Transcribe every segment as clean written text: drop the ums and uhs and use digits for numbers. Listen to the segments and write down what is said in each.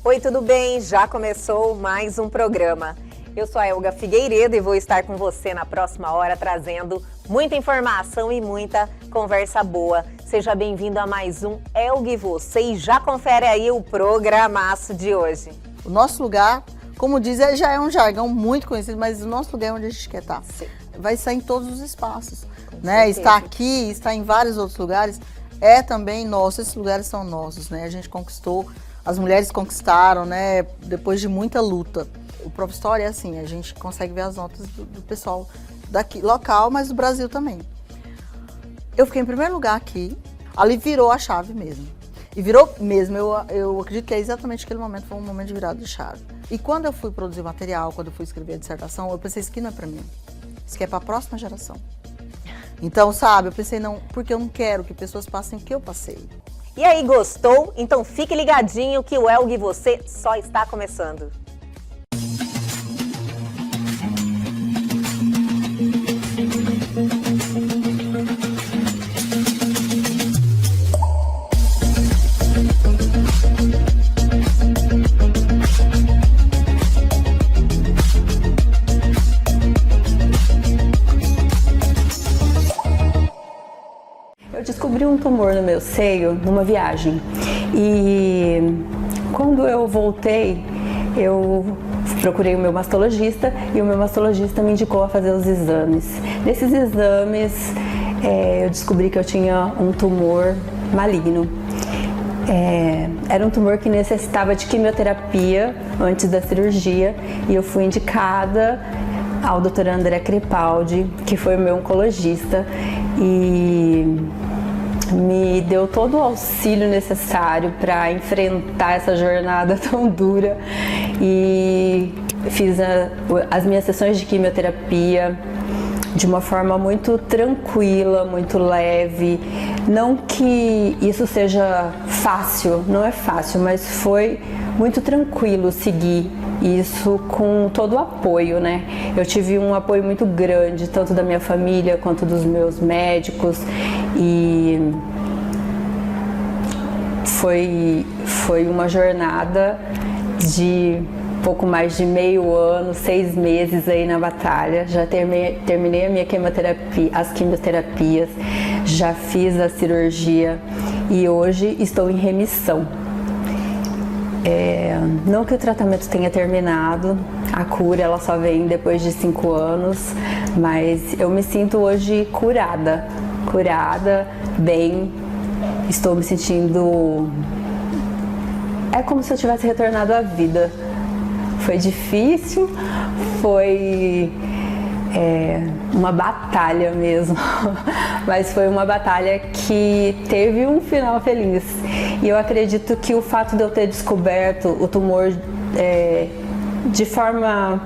Oi, tudo bem? Já começou mais um programa. Eu sou a Elga Figueiredo e vou estar com você na próxima hora trazendo muita informação e muita conversa boa. Seja bem-vindo a mais um Elga e Você e já confere aí o programaço de hoje. O nosso lugar, como diz, já é um jargão muito conhecido, mas o nosso lugar é onde a gente quer estar. Sim. Vai estar em todos os espaços, né? Estar aqui, estar em vários outros lugares é também nosso, esses lugares são nossos, né? A gente conquistou, as mulheres conquistaram, né? Depois de muita luta. O Prof. Story é assim, a gente consegue ver as notas do pessoal daqui, local, mas do Brasil também. Eu fiquei em primeiro lugar aqui, ali virou a chave mesmo. E virou mesmo, eu acredito que é exatamente aquele momento, foi um momento de virada de chave. E quando eu fui produzir material, quando eu fui escrever a dissertação, eu pensei, isso aqui não é pra mim, isso aqui é pra próxima geração. Então, sabe, eu pensei, não, porque eu não quero que pessoas passem o que eu passei. E aí, gostou? Então fique ligadinho que o Elga e Você só está começando. Eu descobri um tumor no meu seio numa viagem e quando eu voltei, eu procurei o meu mastologista e o meu mastologista me indicou a fazer os exames. Nesses exames, eu descobri que eu tinha um tumor maligno. Era um tumor que necessitava de quimioterapia antes da cirurgia e eu fui indicada ao Dr. André Crepaldi, que foi o meu oncologista, e me deu todo o auxílio necessário para enfrentar essa jornada tão dura e fiz as minhas sessões de quimioterapia de uma forma muito tranquila, muito leve. Não que isso seja fácil, não é fácil, mas foi muito tranquilo seguir isso com todo o apoio, né? Eu tive um apoio muito grande, tanto da minha família quanto dos meus médicos, e foi uma jornada de pouco mais de meio ano, 6 meses aí na batalha. Já terminei a minha quimioterapia, as quimioterapias, já fiz a cirurgia e hoje estou em remissão. Não que o tratamento tenha terminado, a cura ela só vem depois de 5 anos, mas eu me sinto hoje curada, bem, estou me sentindo, é como se eu tivesse retornado à vida. Foi difícil, foi uma batalha mesmo, mas foi uma batalha que teve um final feliz. E eu acredito que o fato de eu ter descoberto o tumor de forma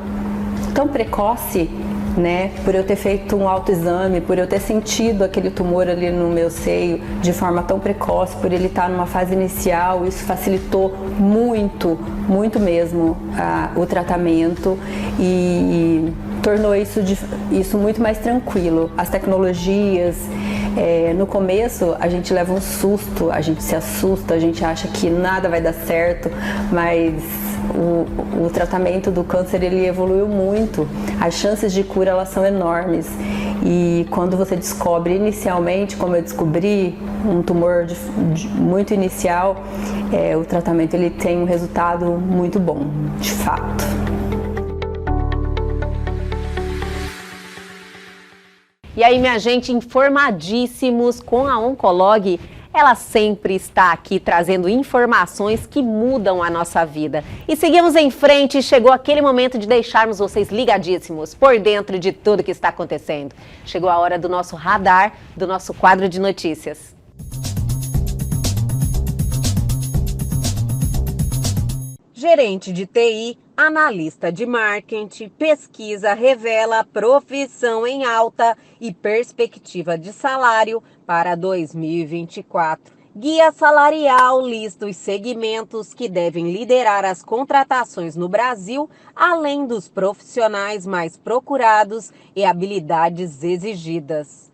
tão precoce, né, por eu ter feito um autoexame, por eu ter sentido aquele tumor ali no meu seio de forma tão precoce, por ele estar numa fase inicial, isso facilitou muito, muito mesmo o tratamento e tornou isso muito mais tranquilo. As tecnologias, no começo a gente leva um susto, a gente se assusta, a gente acha que nada vai dar certo, mas o tratamento do câncer ele evoluiu muito, as chances de cura elas são enormes e quando você descobre inicialmente, como eu descobri, um tumor muito inicial, o tratamento ele tem um resultado muito bom, de fato. E aí, minha gente, informadíssimos com a Oncolog. Ela sempre está aqui trazendo informações que mudam a nossa vida. E seguimos em frente, chegou aquele momento de deixarmos vocês ligadíssimos por dentro de tudo que está acontecendo. Chegou a hora do nosso radar, do nosso quadro de notícias. Gerente de TI, analista de marketing, pesquisa revela profissão em alta e perspectiva de salário para 2024. Guia salarial lista os segmentos que devem liderar as contratações no Brasil, além dos profissionais mais procurados e habilidades exigidas.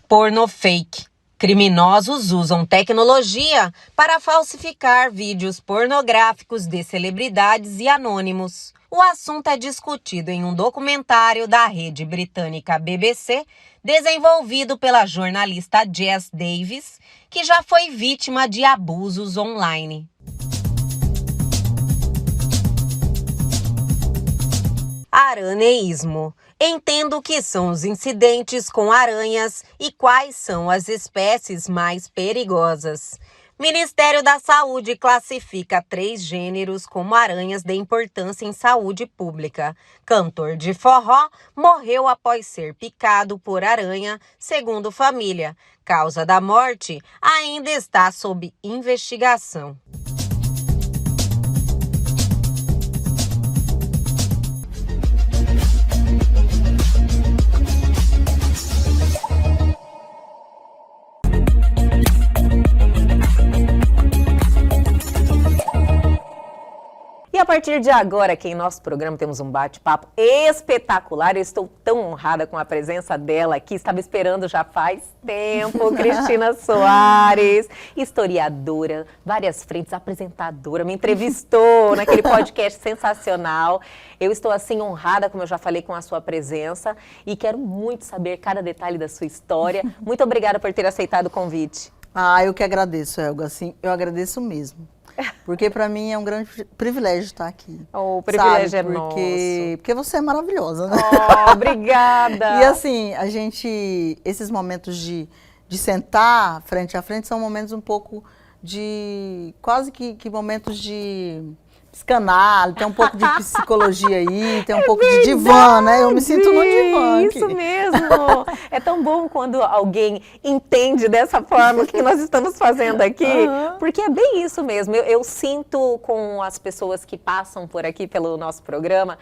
Porno fake. Criminosos usam tecnologia para falsificar vídeos pornográficos de celebridades e anônimos. O assunto é discutido em um documentário da rede britânica BBC, desenvolvido pela jornalista Jess Davis, que já foi vítima de abusos online. Araneísmo. Entenda o que são os incidentes com aranhas e quais são as espécies mais perigosas. Ministério da Saúde classifica 3 gêneros como aranhas de importância em saúde pública. Cantor de forró morreu após ser picado por aranha, segundo família. Causa da morte ainda está sob investigação. E a partir de agora, aqui em nosso programa, temos um bate-papo espetacular. Eu estou tão honrada com a presença dela aqui. Estava esperando já faz tempo. Cristina Soares, historiadora, várias frentes, apresentadora, me entrevistou naquele podcast sensacional. Eu estou assim honrada, como eu já falei, com a sua presença e quero muito saber cada detalhe da sua história. Muito obrigada por ter aceitado o convite. Eu que agradeço, Elga. Assim, eu agradeço mesmo. Porque para mim é um grande privilégio estar aqui. O privilégio sabe? é nosso. Porque você é maravilhosa, né? Obrigada! E assim, esses momentos de sentar frente a frente são momentos um pouco quase que momentos de psicanálise, tem um pouco de psicologia aí, tem um pouco de divã, né? Eu me sinto no divã aqui. Isso mesmo! É tão bom quando alguém entende dessa forma o que nós estamos fazendo aqui, porque é bem isso mesmo. Eu sinto com as pessoas que passam por aqui pelo nosso programa,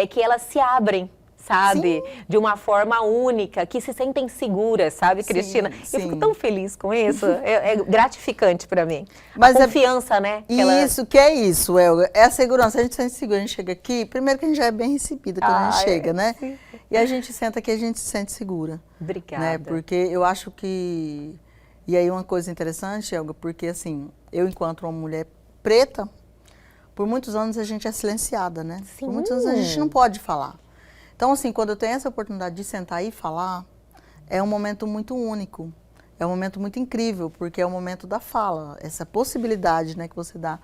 que elas se abrem, sabe? Sim. De uma forma única, que se sentem seguras, sabe, Cristina? Sim. Eu fico tão feliz com isso, é gratificante para mim. Mas a confiança, né? Isso, que é isso, Elga, é a segurança. A gente se sente segura, a gente chega aqui, primeiro que a gente já é bem recebida quando a gente chega, né? Sim. E a gente senta aqui, a gente se sente segura. Obrigada. Né? Porque eu acho que... E aí uma coisa interessante, Elga, porque assim, eu enquanto uma mulher preta, por muitos anos a gente é silenciada, né? Sim. Por muitos anos a gente não pode falar. Então, assim, quando eu tenho essa oportunidade de sentar e falar, é um momento muito único, é um momento muito incrível, porque é o momento da fala, essa possibilidade, né, que você dá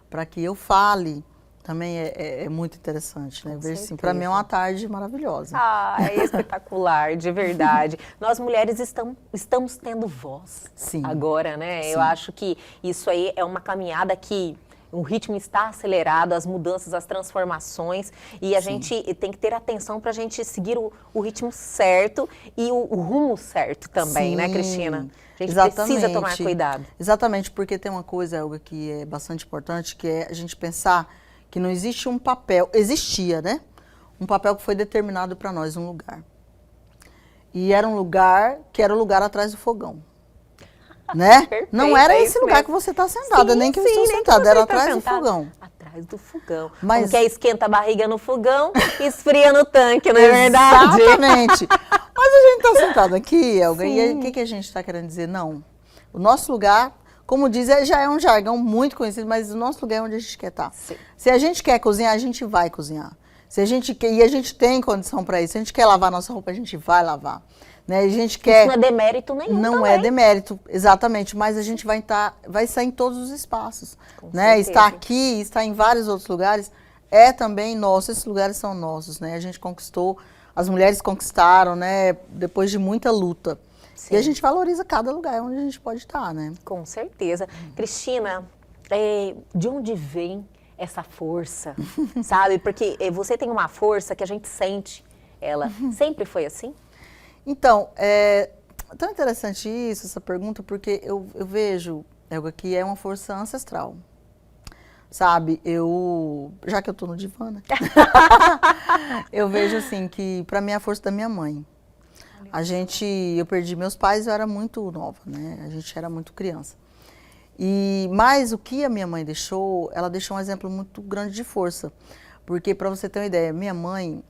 para que eu fale, também é muito interessante, né? Vejo assim, para mim é uma tarde maravilhosa. É espetacular, de verdade. Nós mulheres estamos tendo voz. Sim. Agora, né? Sim. Eu acho que isso aí é uma caminhada que... O ritmo está acelerado, as mudanças, as transformações, e a gente tem que ter atenção para a gente seguir o ritmo certo e o rumo certo também, né, Cristina? A gente precisa tomar cuidado. Exatamente, porque tem uma coisa, Elga, que é bastante importante, que é a gente pensar que não existe um papel, existia, né? Um papel que foi determinado para nós, um lugar. E era um lugar que era o lugar atrás do fogão. Né? Perfeito, não era esse lugar mesmo que você está sentada, nem que eu estou sentada, era atrás do fogão. Atrás do fogão. Mas porque esquenta a barriga no fogão, esfria no tanque, não é verdade? Exatamente. Mas a gente está sentado aqui, Elga, e aí, o que a gente está querendo dizer? Não. O nosso lugar, como diz, já é um jargão muito conhecido, mas o nosso lugar é onde a gente quer estar. Sim. Se a gente quer cozinhar, a gente vai cozinhar. Se a gente quer, e a gente tem condição para isso, se a gente quer lavar nossa roupa, a gente vai lavar. Né? A gente quer... Isso não é demérito nenhum. Não também. É demérito, exatamente, mas a gente vai estar em todos os espaços. Né? Estar aqui, estar em vários outros lugares, é também nosso, esses lugares são nossos. Né? A gente conquistou, as mulheres conquistaram, né? Depois de muita luta. Sim. E a gente valoriza cada lugar onde a gente pode estar. Né? Com certeza. Cristina, de onde vem essa força, sabe? Porque você tem uma força que a gente sente, ela sempre foi assim? Então, é tão interessante isso, essa pergunta, porque eu vejo, Elga, que é uma força ancestral, sabe? Já que eu tô no divã, né? Eu vejo assim, que para mim é a força da minha mãe. Eu perdi meus pais, eu era muito nova, né? A gente era muito criança. Mas o que a minha mãe deixou, ela deixou um exemplo muito grande de força. Porque, para você ter uma ideia, minha mãe,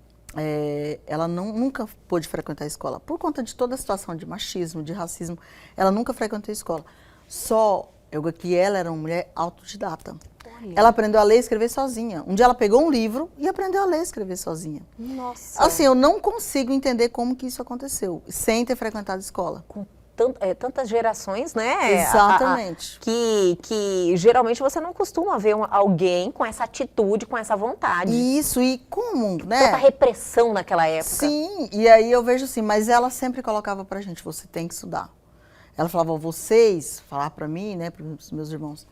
ela nunca pôde frequentar a escola. Por conta de toda a situação de machismo, de racismo, ela nunca frequentou a escola. Só, Elga, que ela era uma mulher autodidata. Olha. Ela aprendeu a ler e escrever sozinha. Um dia ela pegou um livro e aprendeu a ler e escrever sozinha. Nossa. Assim, eu não consigo entender como que isso aconteceu, sem ter frequentado a escola. Com tantas gerações, né? Exatamente. Que geralmente você não costuma ver alguém com essa atitude, com essa vontade. Isso, e como, né? Tanta repressão naquela época. Sim, e aí eu vejo assim, mas ela sempre colocava pra gente, você tem que estudar. Ela falava, falava pra mim, né, pros meus irmãos,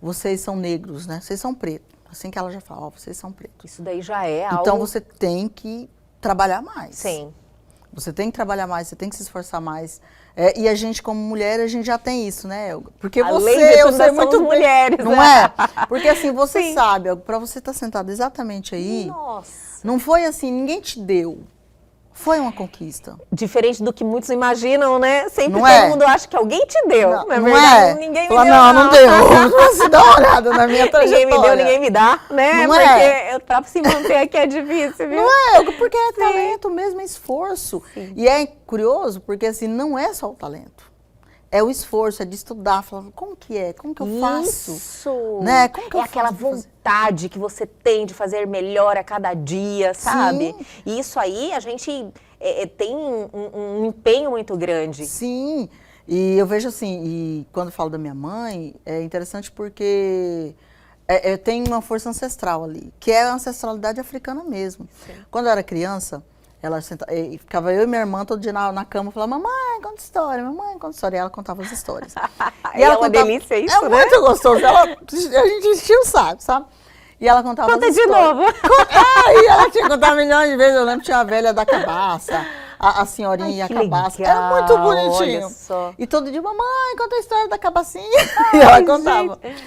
vocês são negros, né? Vocês são pretos. Assim que ela já falava, vocês são pretos. Isso daí já é algo... Então você tem que trabalhar mais. Sim. Você tem que trabalhar mais, você tem que se esforçar mais. E a gente, como mulher, a gente já tem isso, né, Elga? Porque eu sei muito mulheres, não é? Porque assim, você sabe, Elga, pra você estar sentada exatamente aí, nossa, não foi assim, ninguém te deu. Foi uma conquista. Diferente do que muitos imaginam, né? Sempre não todo mundo acha que alguém te deu. Não, Na não verdade, é. ninguém me Fala, deu. Não deu. Você dá uma olhada na minha trajetória. Ninguém me deu, ninguém me dá, né? Não Porque pra se manter aqui é difícil, viu? Não é, porque é talento mesmo, é esforço. Sim. E é curioso, porque assim, não é só o talento. É o esforço, é de estudar, falar, como que é? Como que eu faço? Isso! Né? Como que eu aquela vontade que você tem de fazer melhor a cada dia, sabe? Sim. E isso aí, a gente tem um empenho muito grande. Sim, e eu vejo assim, e quando eu falo da minha mãe, é interessante porque tem uma força ancestral ali, que é a ancestralidade africana mesmo. Sim. Quando eu era criança, ela ficava eu e minha irmã todo dia na cama, falava, mamãe, conta história, mamãe, conta história. E ela contava as histórias. E ela uma delícia isso, né? É muito gostoso. A gente enchia o saco, sabe? E ela contava Conta as de histórias. novo. E ela tinha contado milhões de vezes. Eu lembro que tinha a velha da cabaça, a senhorinha e a cabaça. Legal, era muito bonitinho. Olha só. E todo dia, mamãe, conta a história da cabacinha. E ela contava. Gente.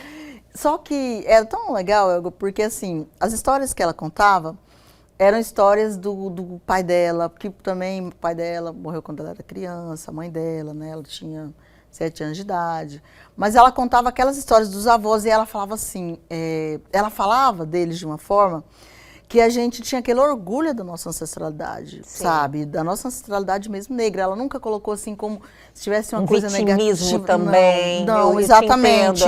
Só que era tão legal, Elga, porque assim, as histórias que ela contava eram histórias do pai dela, porque também o pai dela morreu quando ela era criança, a mãe dela, né? Ela tinha 7 anos de idade. Mas ela contava aquelas histórias dos avós e ela falava assim, ela falava deles de uma forma que a gente tinha aquele orgulho da nossa ancestralidade, Sim. sabe? Da nossa ancestralidade mesmo negra. Ela nunca colocou assim como se tivesse uma coisa negativa. Também. Não, exatamente.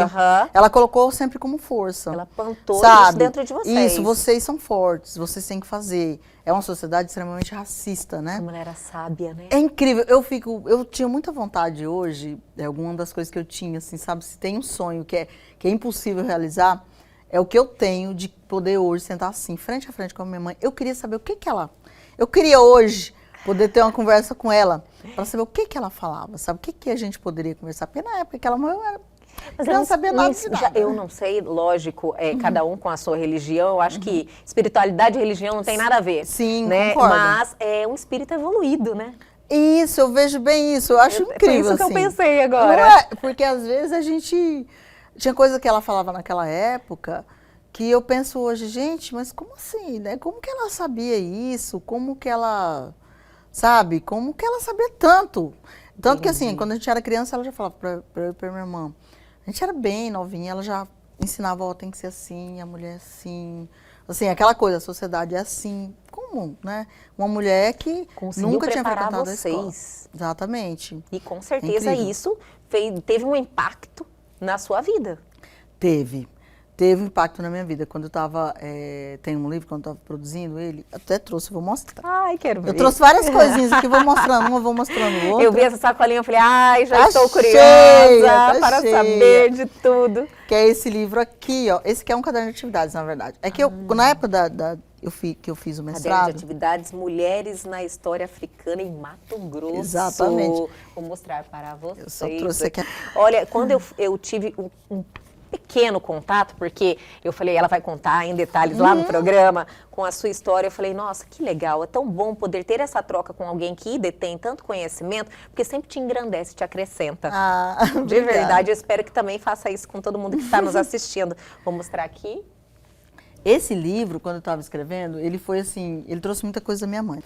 Ela colocou sempre como força. Ela plantou sabe? Isso dentro de vocês. Isso, vocês são fortes, vocês têm que fazer. É uma sociedade extremamente racista, né? Essa mulher era sábia, né? É incrível. Eu tinha muita vontade hoje, alguma das coisas que eu tinha, assim, sabe? Se tem um sonho que é impossível realizar, é o que eu tenho de poder hoje sentar assim, frente a frente com a minha mãe. Eu queria saber o que ela... Eu queria hoje poder ter uma conversa com ela, para saber o que ela falava, sabe? O que a gente poderia conversar. Porque na época que ela morreu, mas eu não sabia nada de nada. Eu não sei, lógico, cada um com a sua religião. Eu acho que espiritualidade e religião não tem nada a ver. Sim, né? Concordo. Mas é um espírito evoluído, né? Isso, eu vejo bem isso. Eu acho incrível, Foi isso assim. que eu pensei agora. Não é? Porque às vezes a gente... Tinha coisa que ela falava naquela época que eu penso hoje, gente, mas como assim, né? Como que ela sabia isso? Como que ela, sabe? Como que ela sabia tanto? Tanto que assim, quando a gente era criança, ela já falava pra eu e pra minha irmã. A gente era bem novinha, ela já ensinava, ó, tem que ser assim, a mulher é assim. Assim, aquela coisa, a sociedade é assim. Como, né? Uma mulher que Conseguiu nunca tinha preparar frequentado a escola. vocês. Exatamente. E com certeza isso teve um impacto na sua vida. Teve um impacto na minha vida. Quando eu estava, tem um livro, quando eu estava produzindo ele, até trouxe, vou mostrar. Ai, quero ver. Eu trouxe várias coisinhas aqui, vou mostrando uma, vou mostrando outra. Eu vi essa sacolinha e falei, ai, já estou curiosa para saber de tudo. Que é esse livro aqui, ó. Esse aqui é um caderno de atividades, na verdade. É que eu, na época que eu fiz o mestrado... Caderno de atividades, mulheres na história africana em Mato Grosso. Exatamente. Vou mostrar para vocês. Eu só trouxe aqui. Olha, quando eu tive um pequeno contato, porque eu falei, ela vai contar em detalhes lá no programa, com a sua história, eu falei, nossa, que legal, é tão bom poder ter essa troca com alguém que detém tanto conhecimento, porque sempre te engrandece, te acrescenta. De verdade, eu espero que também faça isso com todo mundo que está nos assistindo. Vou mostrar aqui. Esse livro, quando eu estava escrevendo, ele foi assim, ele trouxe muita coisa da minha mãe.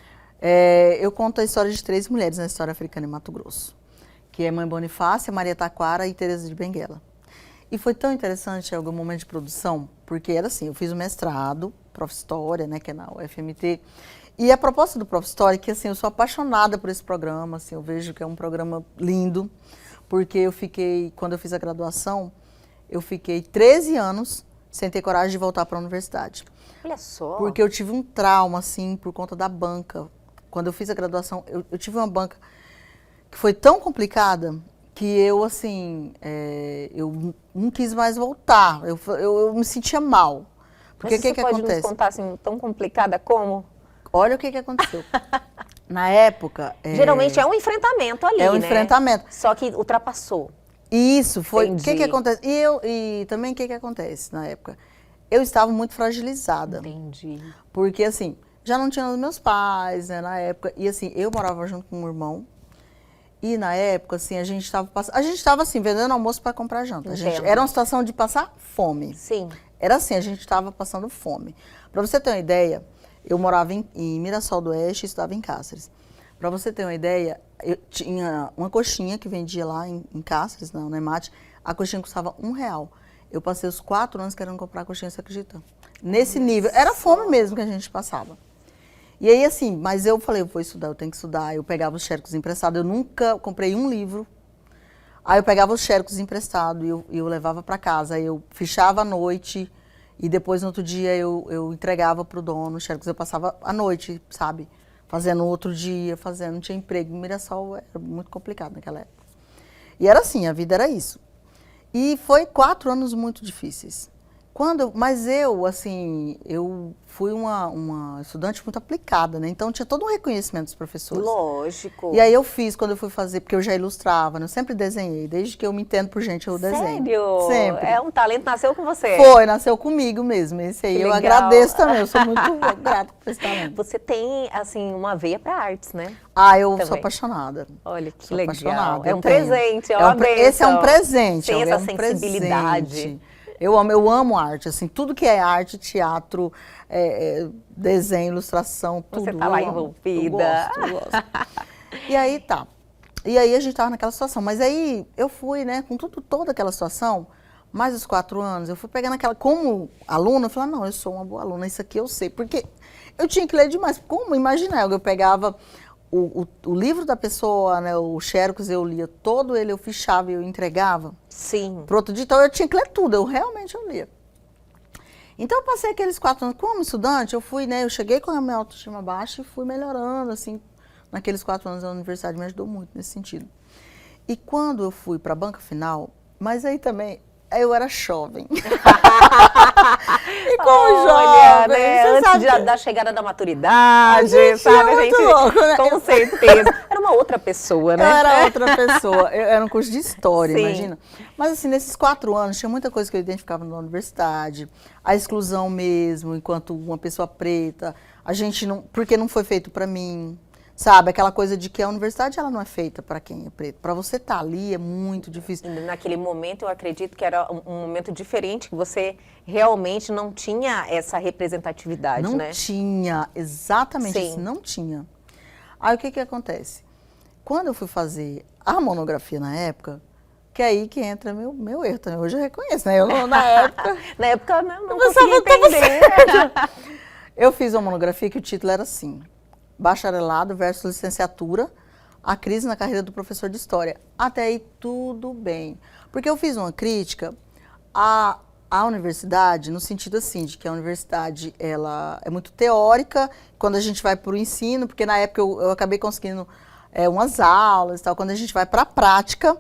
Eu conto a história de 3 mulheres na história africana em Mato Grosso, que é Mãe Bonifácia, Maria Taquara e Teresa de Benguela. E foi tão interessante em algum momento de produção, porque era assim, eu fiz o mestrado, Prof. História, né, que é na UFMT, E a proposta do Prof. Story, que assim, eu sou apaixonada por esse programa, assim, eu vejo que é um programa lindo, porque eu fiquei, quando eu fiz a graduação, eu fiquei 13 anos sem ter coragem de voltar para a universidade. Olha só. Porque eu tive um trauma, assim, por conta da banca. Quando eu fiz a graduação, eu tive uma banca que foi tão complicada que eu, assim, eu não quis mais voltar. Eu me sentia mal. Porque Mas você pode nos contar, assim, tão complicada como? Olha o que aconteceu. Na época... Geralmente é um enfrentamento ali, é um né? enfrentamento. Só que ultrapassou. Isso, foi. O Entendi. que acontece? E também o que acontece na época? Eu estava muito fragilizada. Entendi. Porque, assim, já não tinha os meus pais, né, na época. E, assim, eu morava junto com um irmão. E, na época, assim, a gente estava assim, vendendo almoço para comprar janta. Era uma situação de passar fome. Sim. Era assim, a gente estava passando fome. Para você ter uma ideia, eu morava em Mirassol do Oeste e estudava em Cáceres. Para você ter uma ideia, eu tinha uma coxinha que vendia lá em Cáceres, no Emate. A coxinha custava R$1. Eu passei os 4 anos querendo comprar a coxinha, você acredita? Nesse nível. Era fome mesmo que a gente passava. E aí, assim, mas eu falei, eu vou estudar, eu tenho que estudar. Eu pegava os xerocos emprestados, eu nunca comprei um livro. Aí eu pegava os xerocos emprestados e eu levava para casa. Aí eu fichava à noite e depois, no outro dia, eu entregava para o dono os xerocos. Eu passava a noite, sabe? Fazendo outro dia, não tinha emprego. Em Mirassol era muito complicado naquela época. E era assim, a vida era isso. E foi 4 anos muito difíceis. Mas eu, assim, eu fui uma estudante muito aplicada, né? Então tinha todo um reconhecimento dos professores. Lógico. E aí eu fiz, quando eu fui fazer, porque eu já ilustrava, né? Eu sempre desenhei, desde que eu me entendo por gente, eu desenho. Sério? Sempre. É um talento, nasceu com você. Foi, nasceu comigo mesmo. Esse aí Que eu legal. agradeço também, eu sou muito grata por esse talento. Você tem, assim, uma veia para artes, né? Ah, eu sou Também. apaixonada. Olha que Sou legal. apaixonada, É eu um tenho. presente, é uma bênção. Esse é um presente. Tem é essa um sensibilidade. presente. Eu amo arte, assim, tudo que é arte, teatro, desenho, ilustração, tudo. Você tá lá eu amo. envolvida. Eu gosto. E aí tá. E aí a gente tava naquela situação. Mas aí eu fui, né, com toda aquela situação, mais os 4 anos, eu fui pegando aquela, como aluna, eu falei, não, eu sou uma boa aluna, isso aqui eu sei. Porque eu tinha que ler demais. Como? Imagina, eu pegava o livro da pessoa, né, o xerox, eu lia todo ele, eu fichava e eu entregava. Sim. Pro outro dia, então eu tinha que ler tudo, eu realmente lia. Então eu passei aqueles 4 anos, como estudante, eu fui, né, eu cheguei com a minha autoestima baixa e fui melhorando, assim, naqueles 4 anos da universidade, me ajudou muito nesse sentido. E quando eu fui para a banca final, mas aí também, eu era jovem. E como jovem, né? você Antes sabe da chegada da maturidade, gente, sabe? é muito louco, né? Com certeza. Era uma outra pessoa, né? Eu era outra pessoa. Eu era um curso de história, Sim. imagina. Mas assim, nesses 4 anos, tinha muita coisa que eu identificava na universidade. A exclusão mesmo, enquanto uma pessoa preta. A gente não... Porque não foi feito para mim. Sabe, aquela coisa de que a universidade ela não é feita para quem é preto. Para você estar ali é muito difícil. Naquele momento, eu acredito que era um momento diferente, que você realmente não tinha essa representatividade, Não né? tinha, exatamente Sim. isso, não tinha. Aí o que acontece? Quando eu fui fazer a monografia na época, que é aí que entra meu erro também. Hoje eu reconheço, né? Eu na época... Na época, não pensava conseguia entender. Eu fiz uma monografia que o título era assim: Bacharelado versus licenciatura, a crise na carreira do professor de história. Até aí tudo bem. Porque eu fiz uma crítica à universidade, no sentido assim, de que a universidade ela é muito teórica, quando a gente vai para o ensino, porque na época eu acabei conseguindo umas aulas e tal, quando a gente vai para a prática,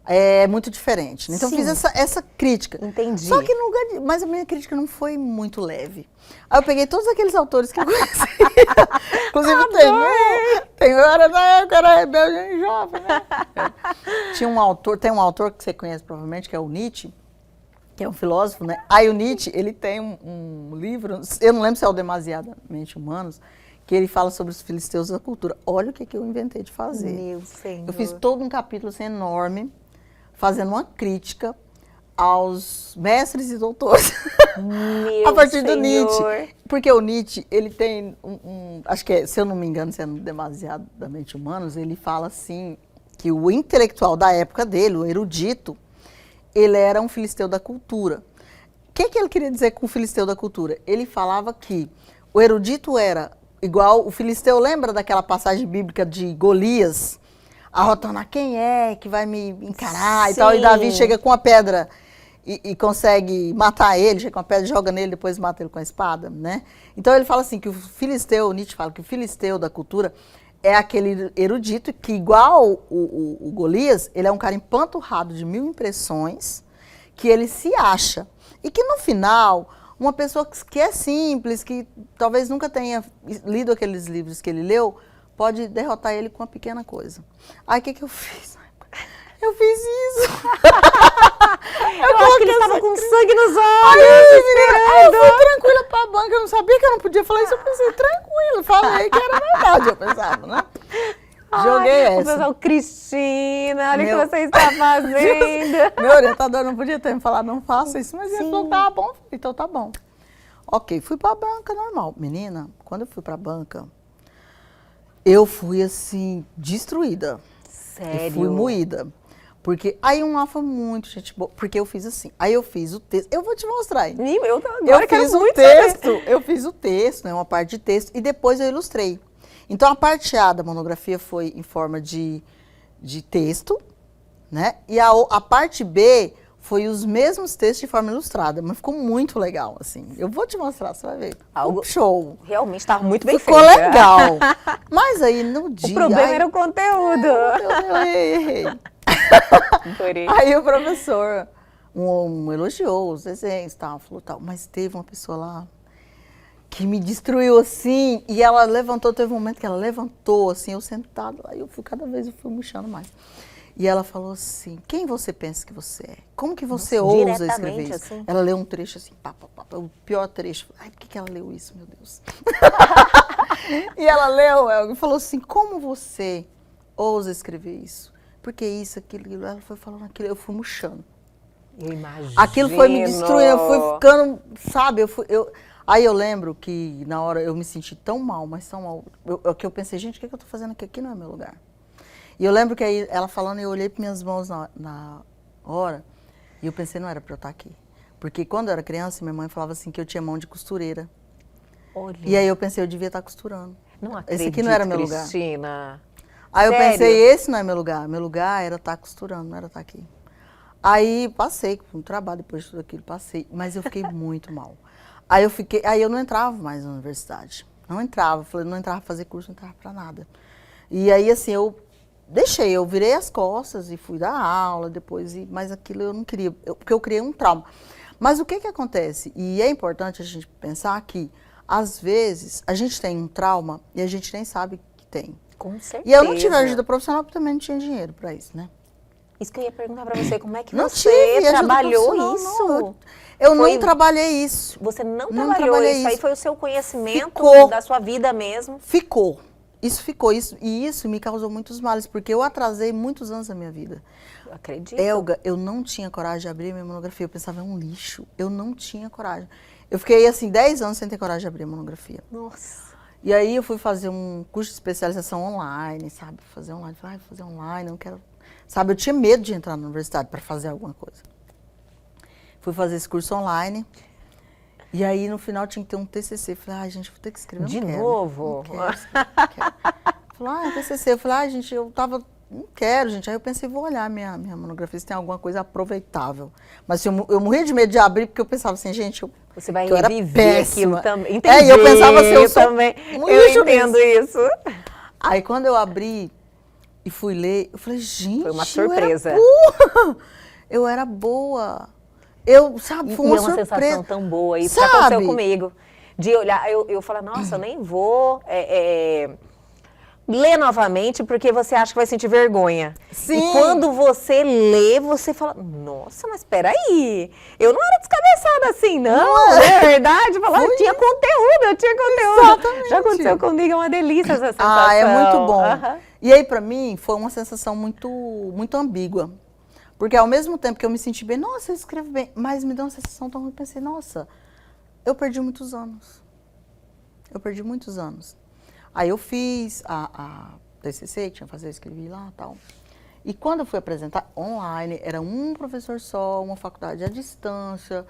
é muito diferente. Então eu fiz essa crítica. Entendi. Só que no lugar mas a minha crítica não foi muito leve. Aí eu peguei todos aqueles autores que eu conhecia. Inclusive eu era na época, era rebelde e jovem, né? Tem um autor que você conhece provavelmente, que é o Nietzsche, que é um filósofo, né? Aí o Nietzsche, ele tem um livro, eu não lembro se é o Demasiadamente Humanos, que ele fala sobre os filisteus da cultura. Olha o que eu inventei de fazer. Meu Senhor. Eu fiz todo um capítulo assim, enorme, fazendo uma crítica aos mestres e doutores Meu a partir do Senhor. Nietzsche. Porque o Nietzsche, ele tem acho que se eu não me engano, sendo Demasiadamente Humanos, ele fala assim, que o intelectual da época dele, o erudito, ele era um filisteu da cultura. O que ele queria dizer com o filisteu da cultura? Ele falava que o erudito era igual o Filisteu, lembra daquela passagem bíblica de Golias? Arrotando, quem é que vai me encarar e tal, e Davi chega com a pedra e consegue matar ele, chega com a pedra, joga nele, depois mata ele com a espada, né? Então ele fala assim, que o Filisteu, Nietzsche fala que o Filisteu da cultura é aquele erudito que, igual o Golias, ele é um cara empanturrado de 1000 impressões, que ele se acha. E que no final, uma pessoa que é simples, que talvez nunca tenha lido aqueles livros que ele leu, pode derrotar ele com uma pequena coisa. Aí o que eu fiz? Eu fiz isso. Eu acho que ele estava com sangue nos olhos. Aí eu fui tranquila pra banca, eu não sabia que eu não podia falar isso, eu pensei, tranquilo, falei que era verdade, eu pensava, né? Joguei essa. O pessoal, Cristina, olha o que você está fazendo. Meu orientador não podia ter me falado, não faça isso, mas ele falou, tá bom, então tá bom. Ok, fui pra banca normal. Menina, quando eu fui pra banca, eu fui assim, destruída. Sério? Eu fui moída. Porque aí foi muito gente boa, porque eu fiz assim. Aí eu fiz o texto. Eu vou te mostrar aí. Eu fiz o texto, né? Uma parte de texto, e depois eu ilustrei. Então a parte A da monografia foi em forma de texto, né? E a parte B foi os mesmos textos de forma ilustrada, mas ficou muito legal, assim. Eu vou te mostrar, você vai ver. Algo show. Realmente estava muito bem ficou feito. Ficou legal. Mas aí no dia... O problema era o conteúdo. Eu errei. Aí o professor elogiou os desenhos e tal, falou tal, mas teve uma pessoa lá que me destruiu assim, e ela levantou, teve um momento que ela levantou assim, eu sentado, aí cada vez eu fui murchando mais. E ela falou assim, quem você pensa que você é? Como que você ousa escrever isso? Assim? Ela leu um trecho assim, o pior trecho. Ai, por que ela leu isso, meu Deus? E ela leu, ela falou assim, como você ousa escrever isso? Porque isso, aquilo, ela foi falando aquilo, eu fui murchando. Eu imagino. Aquilo foi me destruindo, eu fui ficando, sabe, aí eu lembro que na hora eu me senti tão mal, mas tão mal, que eu pensei, gente, o que eu tô fazendo aqui? Aqui não é meu lugar. E eu lembro que aí ela falando, eu olhei para minhas mãos na hora, e eu pensei, não era para eu estar aqui. Porque quando eu era criança, minha mãe falava assim, que eu tinha mão de costureira. Olha. E aí eu pensei, eu devia estar costurando. Não acredito, esse aqui não era meu lugar. Cristina. Aí Sério? eu pensei, esse não é meu lugar era estar costurando, não era estar aqui. Aí passei com o trabalho, depois de tudo aquilo, passei, mas eu fiquei muito mal. Aí eu não entrava mais na universidade, não entrava pra fazer curso, não entrava pra nada. E aí assim, eu virei as costas e fui dar aula depois, mas aquilo eu não queria, porque eu criei um trauma. Mas o que acontece? E é importante a gente pensar que, às vezes, a gente tem um trauma e a gente nem sabe que tem. Com certeza. E eu não tive ajuda profissional porque também não tinha dinheiro para isso, né? Isso que eu ia perguntar para você, como é que não você tive trabalhou isso? Não, eu não trabalhei isso. Você não trabalhou isso? Aí foi o seu conhecimento da sua vida mesmo? Ficou. Isso ficou. E isso me causou muitos males, porque eu atrasei muitos anos da minha vida. Eu acredito. Elga, eu não tinha coragem de abrir minha monografia. Eu pensava, é um lixo. Eu não tinha coragem. Eu fiquei, assim, 10 anos sem ter coragem de abrir a monografia. Nossa. E aí eu fui fazer um curso de especialização online, sabe? Fazer online. Falei, vou fazer online, não quero... Sabe, eu tinha medo de entrar na universidade para fazer alguma coisa. Fui fazer esse curso online. E aí, no final, tinha que ter um TCC. Falei, gente, vou ter que escrever. De novo? Não quero. Falei, TCC. Eu falei, gente, não quero, gente. Aí eu pensei, vou olhar minha monografia, se tem alguma coisa aproveitável. Mas eu morria de medo de abrir, porque eu pensava assim, gente, você vai eu era reviver péssima. Aquilo também. Entendi. E eu pensava assim, eu também. Eu entendo isso. Aí, quando eu abri e fui ler, eu falei, gente, foi uma surpresa. Eu era boa. Sabe, foi uma surpresa. Sensação tão boa. Isso que aconteceu comigo. De olhar, eu falo, nossa, eu nem vou ler novamente, porque você acha que vai sentir vergonha. Sim. E quando você lê, você fala, nossa, mas peraí, eu não era descabeçada assim, não é verdade? Falar, eu tinha conteúdo. Exatamente. Já aconteceu comigo, é uma delícia essa sensação. É muito bom. E aí, pra mim, foi uma sensação muito, muito ambígua. Porque ao mesmo tempo que eu me senti bem, nossa, eu escrevo bem, mas me deu uma sensação tão ruim, pensei, nossa, eu perdi muitos anos. Aí eu fiz a TCC, que tinha que fazer, eu escrevi lá e tal. E quando eu fui apresentar online, era um professor só, uma faculdade à distância.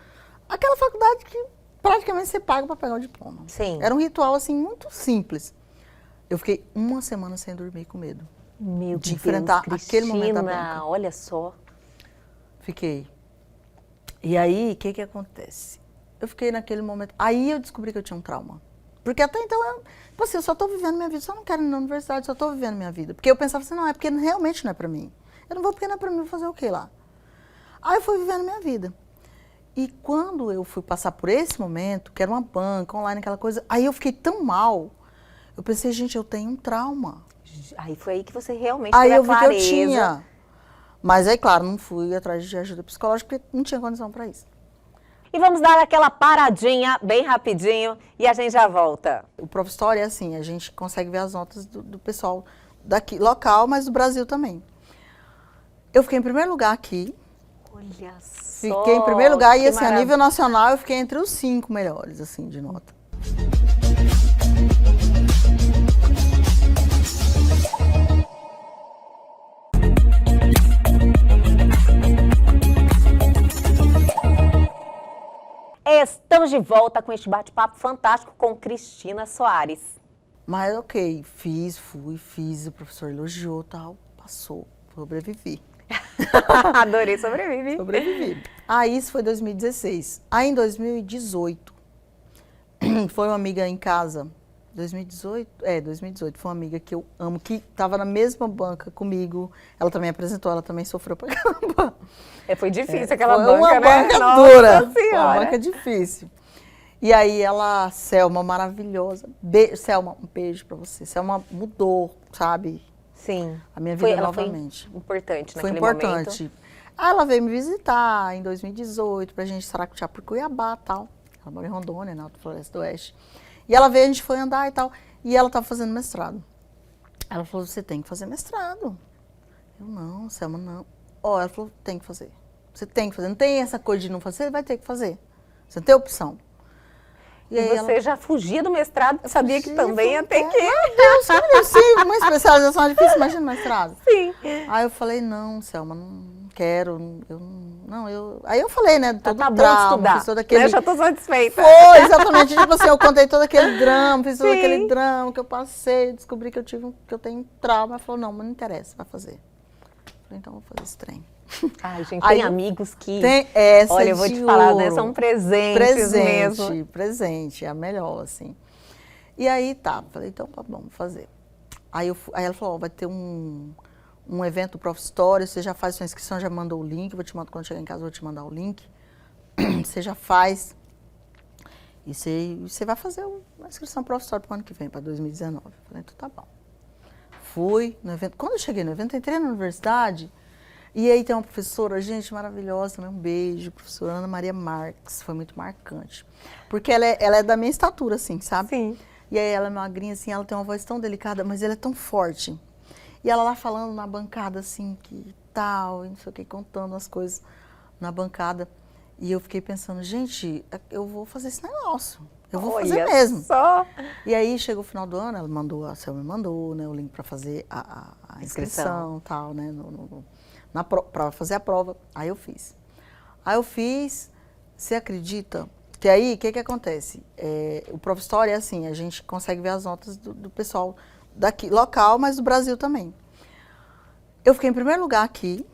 Aquela faculdade que praticamente você paga para pegar o diploma. Sim. Era um ritual, assim, muito simples. Eu fiquei uma semana sem dormir com medo. Meu de Deus, enfrentar Cristina, aquele momento da banca. olha só. Fiquei. E aí, o que que acontece? Eu fiquei naquele momento. Aí eu descobri que eu tinha um trauma. Porque até então, tipo assim, eu só tô vivendo minha vida, só não quero ir na universidade, só tô vivendo minha vida. Porque eu pensava assim, não, é porque realmente não é pra mim. Eu não vou porque não é pra mim, vou fazer o quê lá? Aí eu fui vivendo minha vida. E quando eu fui passar por esse momento, que era uma banca, online, aquela coisa, aí eu fiquei tão mal. Eu pensei, gente, eu tenho um trauma. Aí foi aí que você realmente Aí teve a eu vi que eu clareza. tinha. Mas aí, claro, não fui atrás de ajuda psicológica, porque não tinha condição pra isso. E vamos dar aquela paradinha bem rapidinho e a gente já volta. O Profistório é assim, a gente consegue ver as notas do pessoal daqui, local, mas do Brasil também. Eu fiquei em primeiro lugar aqui, Olha só. fiquei em primeiro lugar e que assim, a nível nacional eu fiquei entre os 5 melhores, assim, de nota. Estamos de volta com este bate-papo fantástico com Cristina Soares. Mas ok, fiz, o professor elogiou, tal, passou, sobrevivi. Adorei, sobrevive. Sobrevivi. Aí isso foi 2016. Aí em 2018, foi uma amiga em casa, 2018, foi uma amiga que eu amo, que estava na mesma banca comigo, ela também apresentou, ela também sofreu pra caramba. Foi difícil aquela Foi banca, uma né? banca Nossa dura, foi Senhora. uma banca difícil. E aí ela, Selma, maravilhosa, Selma, um beijo pra você, Selma mudou, sabe, Sim. a minha vida Ela novamente. foi importante Foi naquele importante. momento. Aí ela veio me visitar em 2018 pra gente saracotear por Cuiabá e tal. Ela mora em Rondônia, na Alta Floresta do Oeste. E ela veio, a gente foi andar e tal. E ela tava fazendo mestrado. Ela falou, você tem que fazer mestrado. Eu, não, Selma, não. Ó, ela falou, tem que fazer. Você tem que fazer. Não tem essa coisa de não fazer, você vai ter que fazer. Você não tem opção. E aí você já fugia do mestrado, sabia que também ia ter que... Meu Deus, meu Deus, sim, uma especialização é difícil, imagina mestrado. Sim. Aí eu falei, não, Selma, não quero, Aí eu falei, né, todo Tá bom de trauma, estudar, fiz todo aquele... né? Já tô satisfeita. Foi, exatamente, tipo assim, eu contei todo aquele drama, fiz todo Sim. aquele drama que eu passei, descobri que eu tenho trauma. Ela falou, não, mas não interessa, vai fazer. Eu falei, então eu vou fazer esse trem. Ai, gente, Aí tem amigos que... Tem essa Olha, eu vou te de falar, né? ouro. São presentes mesmo. Presente, é a melhor, assim. E aí, tá, falei, então tá bom, vou fazer. Aí ela falou, ó, vai ter um evento do Prof. Story, você já faz sua inscrição, já mandou o link, vou te mandar, quando chegar em casa eu vou te mandar o link. Você já faz, e você vai fazer uma inscrição Prof. Story para o ano que vem, para 2019. Eu falei, então tá bom. Fui no evento, quando eu cheguei no evento, entrei na universidade, e aí tem uma professora, gente, maravilhosa, também um beijo, professora Ana Maria Marques, foi muito marcante. Porque ela é da minha estatura, assim, sabe? Sim. E aí ela é magrinha, assim, ela tem uma voz tão delicada, mas ela é tão forte. E ela lá falando na bancada, assim, que tal, e não sei o que, contando as coisas na bancada. E eu fiquei pensando, gente, eu vou fazer esse negócio. Eu vou fazer mesmo. Só. E aí chegou o final do ano, a Selma me mandou, né, o link para fazer a inscrição, tal, né, para fazer a prova. Aí eu fiz. Você acredita que aí, o que que acontece? O Prof. Story é assim, a gente consegue ver as notas do pessoal daqui, local, mas do Brasil também. Eu fiquei em primeiro lugar aqui.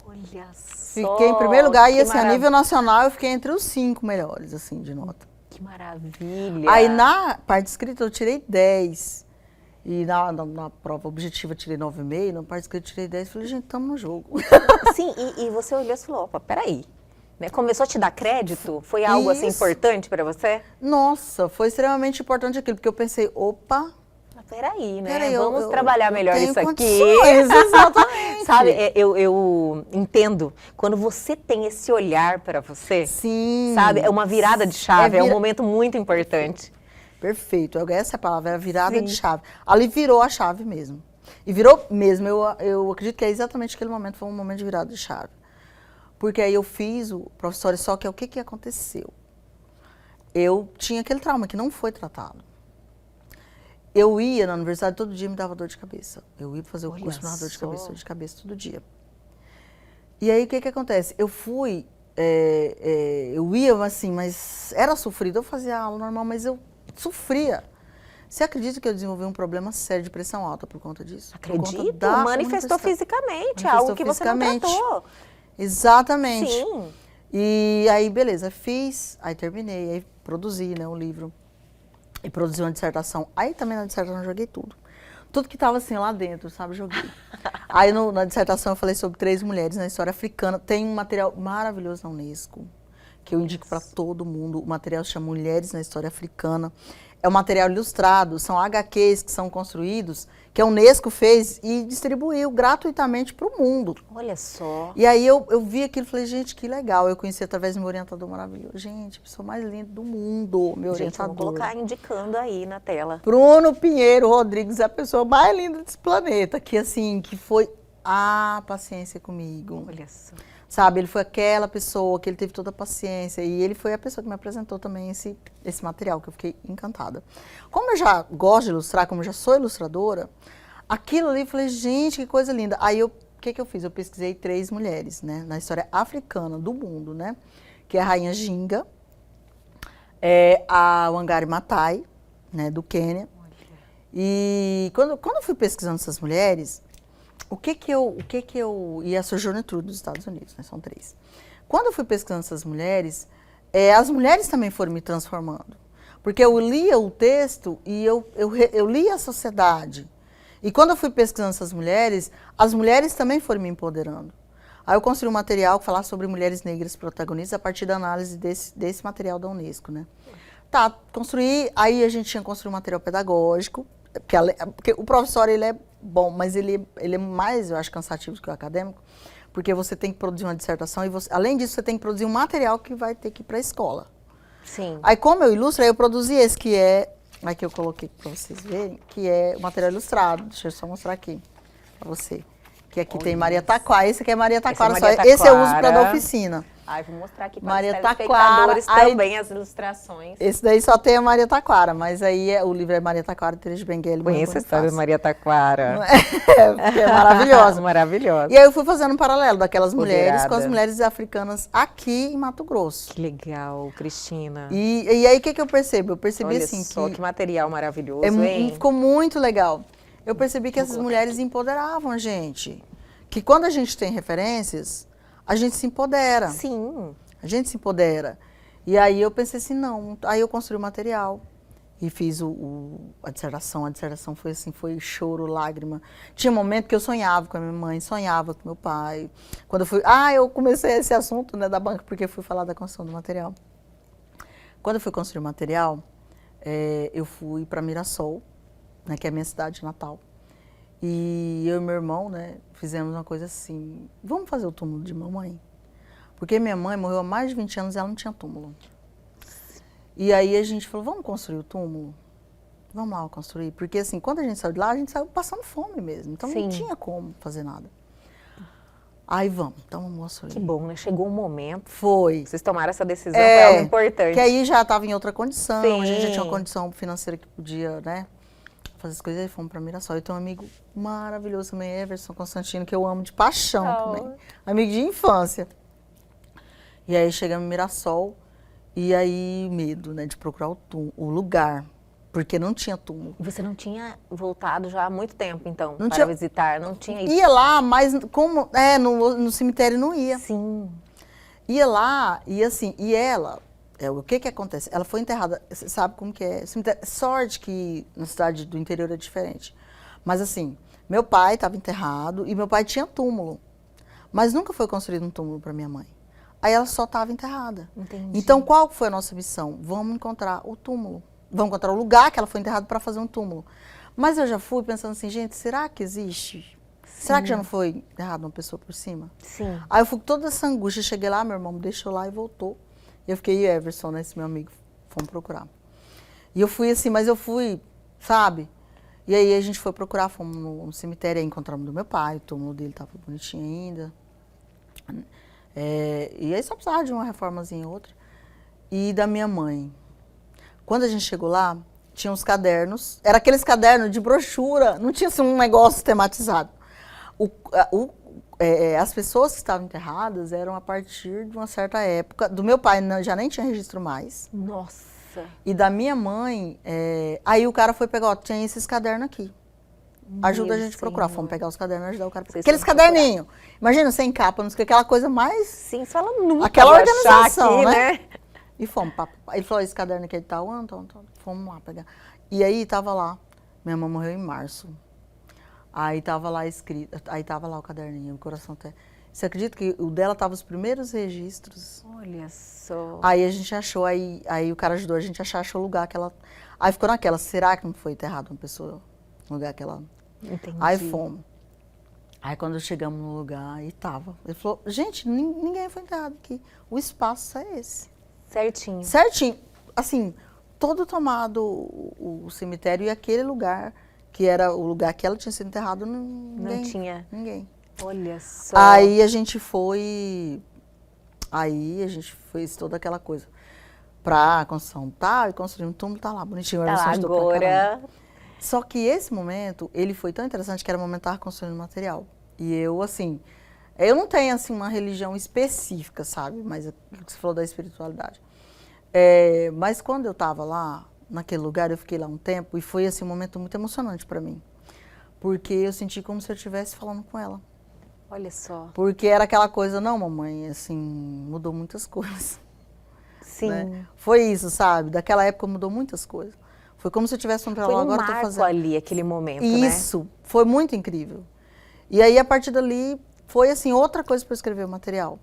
Olha só. Fiquei em primeiro lugar e, assim, a maravilha. nível nacional, eu fiquei entre os 5 melhores, assim, de nota. Que maravilha. Aí, na parte escrita, eu tirei 10. E na prova objetiva, eu tirei 9,5. Na parte escrita, eu tirei 10. Falei, gente, estamos no jogo. Sim, e você olhou e falou, opa, peraí. Né? Começou a te dar crédito? Foi algo assim Isso. importante para você? Nossa, foi extremamente importante aquilo, porque eu pensei, opa, Peraí, né? Peraí, Vamos eu trabalhar melhor tenho isso aqui. condições, exatamente. Sabe, eu entendo, quando você tem esse olhar para você, Sim. sabe, é uma virada de chave, é um momento muito importante. Perfeito, essa é a palavra, era virada Sim. de chave. Ali virou a chave mesmo. E virou mesmo, eu acredito que é exatamente aquele momento, foi um momento de virada de chave. Porque aí eu fiz o professor, só que o que aconteceu? Eu tinha aquele trauma que não foi tratado. Eu ia na universidade, todo dia me dava dor de cabeça. Eu ia fazer o curso, me dava dor de cabeça todo dia. E aí, o que acontece? Eu fui eu ia assim, mas era sofrido. Eu fazia aula normal, mas eu sofria. Você acredita que eu desenvolvi um problema sério de pressão alta por conta disso? Acredito, manifestou fisicamente, Manifestou algo que você não fisicamente. tratou. Exatamente. Sim. E aí, beleza, fiz, aí terminei, aí produzi, né, o livro. E produzi uma dissertação. Aí também na dissertação eu joguei tudo. Tudo que estava assim lá dentro, sabe, joguei. Aí na dissertação eu falei sobre 3 mulheres na história africana. Tem um material maravilhoso na Unesco, que eu indico para todo mundo. O material se chama Mulheres na História Africana. É um material ilustrado, são HQs que são construídos, que a Unesco fez e distribuiu gratuitamente para o mundo. Olha só. E aí eu vi aquilo e falei, gente, que legal. Eu conheci através do meu orientador maravilhoso. Gente, a pessoa mais linda do mundo, meu Gente, orientador. vou colocar indicando aí na tela. Bruno Pinheiro Rodrigues é a pessoa mais linda desse planeta, que assim, que foi a paciência comigo. Olha só. Sabe, ele foi aquela pessoa que ele teve toda a paciência e ele foi a pessoa que me apresentou também esse material, que eu fiquei encantada. Como eu já gosto de ilustrar, como eu já sou ilustradora, aquilo ali, eu falei, gente, que coisa linda. Aí o que eu fiz? Eu pesquisei 3 mulheres, né, na história africana do mundo, né, que é a Rainha Ginga, a Wangari Maathai, né, do Quênia. Olha. E quando eu fui pesquisando essas mulheres, e a Sojourner Truth dos Estados Unidos, né, são 3. Quando eu fui pesquisando essas mulheres, as mulheres também foram me transformando. Porque eu lia o texto e eu lia a sociedade. E quando eu fui pesquisando essas mulheres, as mulheres também foram me empoderando. Aí eu construí um material que falasse sobre mulheres negras protagonistas a partir da análise desse material da Unesco, né? Tá, construí, aí a gente tinha construído um material pedagógico, porque o professor, ele é bom, mas ele é mais, eu acho, cansativo do que o acadêmico, porque você tem que produzir uma dissertação e, além disso, você tem que produzir um material que vai ter que ir para a escola. Sim. Aí, como eu ilustro, aí eu produzi esse, que é, aqui eu coloquei para vocês verem, que é o material ilustrado. Deixa eu só mostrar aqui para você. Que aqui tem Maria Taquara, esse aqui é Maria Taquara, esse eu uso para dar oficina. Ai, vou mostrar aqui para Maria os telespectadores também as ilustrações. Esse daí só tem a Maria Taquara, mas aí o livro é Maria Taquara, Teresa de Benguela. Conheço a história da Maria Taquara. Porque é maravilhosa. Maravilhosa. E aí eu fui fazendo um paralelo daquelas mulheres com as mulheres africanas aqui em Mato Grosso. Que legal, Cristina. E aí o que eu percebo? Eu percebi Olha assim só, que material maravilhoso, hein? Ficou muito legal. Eu percebi que essas mulheres empoderavam a gente. Que quando a gente tem referências, a gente se empodera. Sim. A gente se empodera. E aí eu pensei assim, não. Aí eu construí o material e fiz a dissertação. A dissertação foi assim, foi choro, lágrima. Tinha um momento que eu sonhava com a minha mãe, sonhava com meu pai. Quando eu fui... eu comecei esse assunto, né, da banca, porque eu fui falar da construção do material. Quando eu fui construir o material, eu fui para Mirassol, né, que é a minha cidade natal. E eu e meu irmão, né, fizemos uma coisa assim, vamos fazer o túmulo de mamãe? Porque minha mãe morreu há mais de 20 anos e ela não tinha túmulo. E aí a gente falou, vamos construir o túmulo? Vamos lá construir? Porque assim, quando a gente saiu de lá, a gente saiu passando fome mesmo, então não tinha como fazer nada. Aí então vamos construir. Que bom, né? Chegou um momento. Foi. Vocês tomaram essa decisão, foi algo importante. Que aí já estava em outra condição, Sim. A gente já tinha uma condição financeira que podia, né, fazer as coisas, e fomos para Mirassol. Eu tenho um amigo maravilhoso também, Everson Constantino, que eu amo de paixão também. Amigo de infância. E aí chegamos em Mirassol, e aí medo, né, de procurar o lugar, porque não tinha túmulo. Você não tinha voltado já há muito tempo, então, não para visitar, não tinha ido? Ia lá, mas como, no cemitério não ia. Sim. Ia lá, e assim, e ela... o que acontece? Ela foi enterrada, você sabe como que é? Sorte que na cidade do interior é diferente. Mas assim, meu pai estava enterrado e meu pai tinha túmulo. Mas nunca foi construído um túmulo para minha mãe. Aí ela só estava enterrada. Entendi. Então qual foi a nossa missão? Vamos encontrar o túmulo. Vamos encontrar o lugar que ela foi enterrada para fazer um túmulo. Mas eu já fui pensando assim, gente, será que existe? Sim. Será que já não foi enterrada uma pessoa por cima? Sim. Aí eu fui com toda essa angústia, cheguei lá, meu irmão me deixou lá e voltou. Eu fiquei, e Everson, né, esse meu amigo, fomos procurar. E eu fui assim, mas eu fui, sabe? E aí a gente foi procurar, fomos no cemitério, aí encontramos do meu pai, o túmulo dele estava bonitinho ainda. E aí só precisava de uma reformazinha ou outra. E da minha mãe. Quando a gente chegou lá, tinha uns cadernos, era aqueles cadernos de brochura, não tinha assim, um negócio tematizado. as pessoas que estavam enterradas eram a partir de uma certa época. Do meu pai já nem tinha registro mais. Nossa. E da minha mãe, aí o cara foi pegar, ó, tinha esses cadernos aqui. Ajuda a gente a procurar. Fomos pegar os cadernos e ajudar o cara. Aqueles caderninhos. Imagina, sem capa, não sei o que, aquela coisa mais... Sim, se ela nunca aquela vai organização, achar aqui, né? E fomos. Ele falou, esse caderno aqui é de tal ano, fomos lá pegar. E aí tava lá, minha mãe morreu em março. Aí tava lá escrito, aí tava lá o caderninho, o coração até... Você acredita que o dela tava os primeiros registros? Olha só. Aí a gente achou, aí o cara ajudou a gente a achar o lugar que ela... Aí ficou naquela, será que não foi enterrado uma pessoa no lugar que ela... Entendi. Aí fomos. Aí quando chegamos no lugar, aí tava. Ele falou, gente, ninguém foi enterrado aqui. O espaço é esse. Certinho. Certinho. Assim, todo tomado o cemitério e aquele lugar, que era o lugar que ela tinha sido enterrada, Não tinha. Ninguém. Olha só. Aí a gente fez toda aquela coisa pra construção tal, e construímos um túmulo, tá lá, bonitinho. Agora... Só que esse momento, ele foi tão interessante que era o momento que eu estava construindo material. E eu, assim, eu não tenho, assim, uma religião específica, sabe? Mas o que você falou da espiritualidade. Mas quando eu estava lá, naquele lugar, eu fiquei lá um tempo, e foi, assim, um momento muito emocionante para mim. Porque eu senti como se eu estivesse falando com ela. Olha só. Porque era aquela coisa, não, mamãe, assim, mudou muitas coisas. Sim. Né? Foi isso, sabe? Daquela época mudou muitas coisas. Foi como se eu tivesse falando para ela, agora eu tô fazendo. Foi um marco ali, aquele momento, né? Isso, foi muito incrível. E aí, a partir dali, foi assim, outra coisa para eu escrever o material.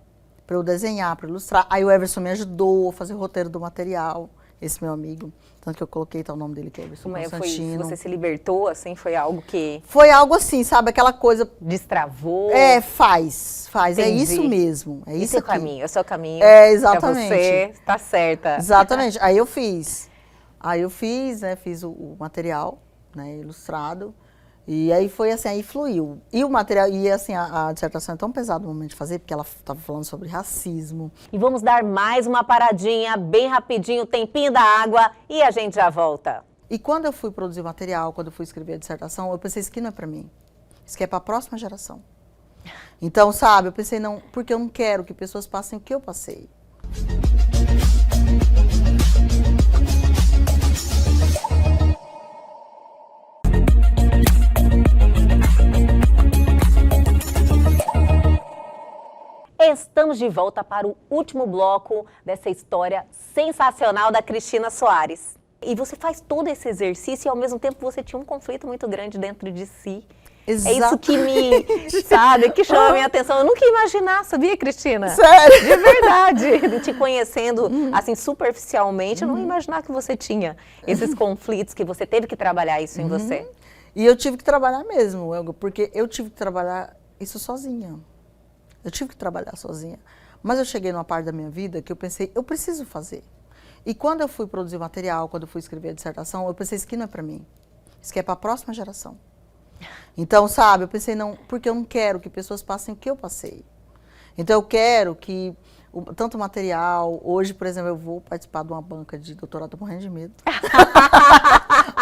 Para eu desenhar, para ilustrar. Aí o Everson me ajudou a fazer o roteiro do material, esse meu amigo. Tanto que eu coloquei o nome dele, que é Everson Constantino. Você se libertou, assim, foi algo que... Foi algo assim, sabe, aquela coisa... Destravou? Faz. Entendi. É isso mesmo, é isso aqui. É o seu caminho. Exatamente. Pra você, tá certa. Exatamente, aí eu fiz, né, fiz o material, né, ilustrado, e aí foi assim, aí fluiu. E o material, e assim, a dissertação é tão pesada no momento de fazer, porque ela estava falando sobre racismo. E vamos dar mais uma paradinha, bem rapidinho, tempinho da água, e a gente já volta. E quando eu fui produzir o material, quando eu fui escrever a dissertação, eu pensei, isso aqui não é para mim, isso aqui é para a próxima geração. Então, sabe, eu pensei, não, porque eu não quero que pessoas passem o que eu passei. Estamos de volta para o último bloco dessa história sensacional da Cristina Soares. E você faz todo esse exercício e ao mesmo tempo você tinha um conflito muito grande dentro de si. Exato. É isso que chama a minha atenção. Eu nunca ia imaginar, sabia, Cristina? Sério? De verdade. Te conhecendo, assim, superficialmente, eu não ia imaginar que você tinha esses conflitos, que você teve que trabalhar isso em você. E eu tive que trabalhar mesmo, Elga, porque eu tive que trabalhar isso sozinha. Eu tive que trabalhar sozinha. Mas eu cheguei numa parte da minha vida que eu pensei, eu preciso fazer. E quando eu fui produzir material, quando eu fui escrever a dissertação, eu pensei, isso aqui não é para mim. Isso aqui é para a próxima geração. Então, sabe, eu pensei, não, porque eu não quero que pessoas passem o que eu passei. Então, eu quero que, tanto material, hoje, por exemplo, eu vou participar de uma banca de doutorado, tô morrendo de medo.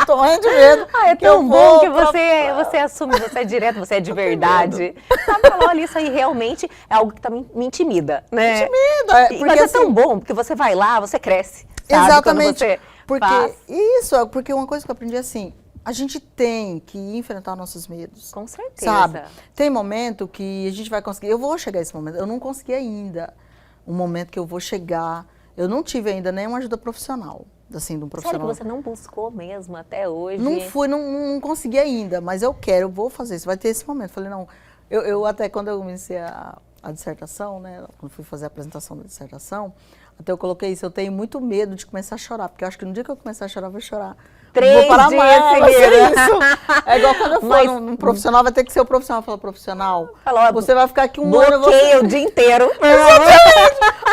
Tô morrendo de medo. É tão bom que você assume, você é direto, você é de verdade. Sabe, olha, isso aí realmente é algo que também me intimida, né? Intimida. Porque, mas é assim, tão bom, porque você vai lá, você cresce. Sabe? Exatamente. Você porque faz. isso, porque uma coisa que eu aprendi assim, a gente tem que enfrentar nossos medos. Com certeza. Sabe? Tem momento que a gente vai conseguir, eu vou chegar a esse momento, eu não consegui ainda um momento que eu vou chegar, eu não tive ainda nenhuma ajuda profissional, assim, de um profissional. Sério que você não buscou mesmo até hoje? Não consegui ainda, mas eu quero, eu vou fazer isso, vai ter esse momento. Falei, não, eu até quando eu iniciei a dissertação, né, quando fui fazer a apresentação da dissertação, até eu coloquei isso, eu tenho muito medo de começar a chorar, porque eu acho que no dia que eu começar a chorar, eu vou chorar. 3 vou parar dias mais, vai ser seguidos. isso. É igual quando eu for num profissional, vai ter que ser o profissional. Fala, profissional, você vai ficar aqui um ano. Bloqueia o dia inteiro.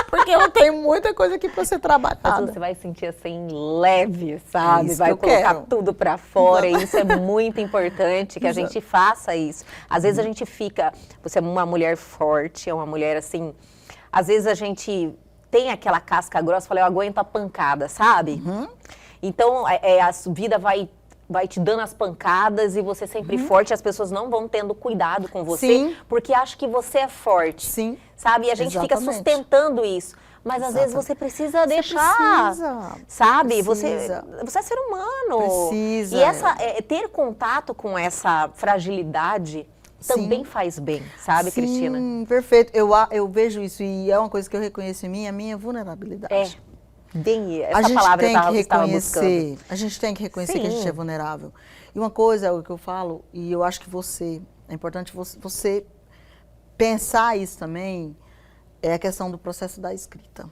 Porque eu tenho muita coisa aqui pra ser trabalhada. Mas você vai sentir assim, leve, sabe? É isso vai que eu colocar quero. tudo pra fora. E isso é muito importante que a gente faça isso. Às vezes a gente fica... Você é uma mulher forte, é uma mulher assim... Às vezes a gente tem aquela casca grossa, fala, eu aguento a pancada, sabe? Então a vida vai vai te dando as pancadas e você sempre forte, as pessoas não vão tendo cuidado com você, Sim. porque acham que você é forte. Sim. Sabe? E a gente fica Exatamente. sustentando isso. Mas às vezes você precisa deixar, precisa. sabe? Precisa. Você é ser humano. Precisa. E ter contato com essa fragilidade também faz bem, sabe, Sim, Cristina? Perfeito. Eu vejo isso e é uma coisa que eu reconheço em mim, a minha vulnerabilidade. Bem, A essa gente palavra tem eu que estava buscando. reconhecer, a gente tem que reconhecer que a gente é vulnerável. E uma coisa é o que eu falo, e eu acho que é importante você pensar isso também, é a questão do processo da escrita.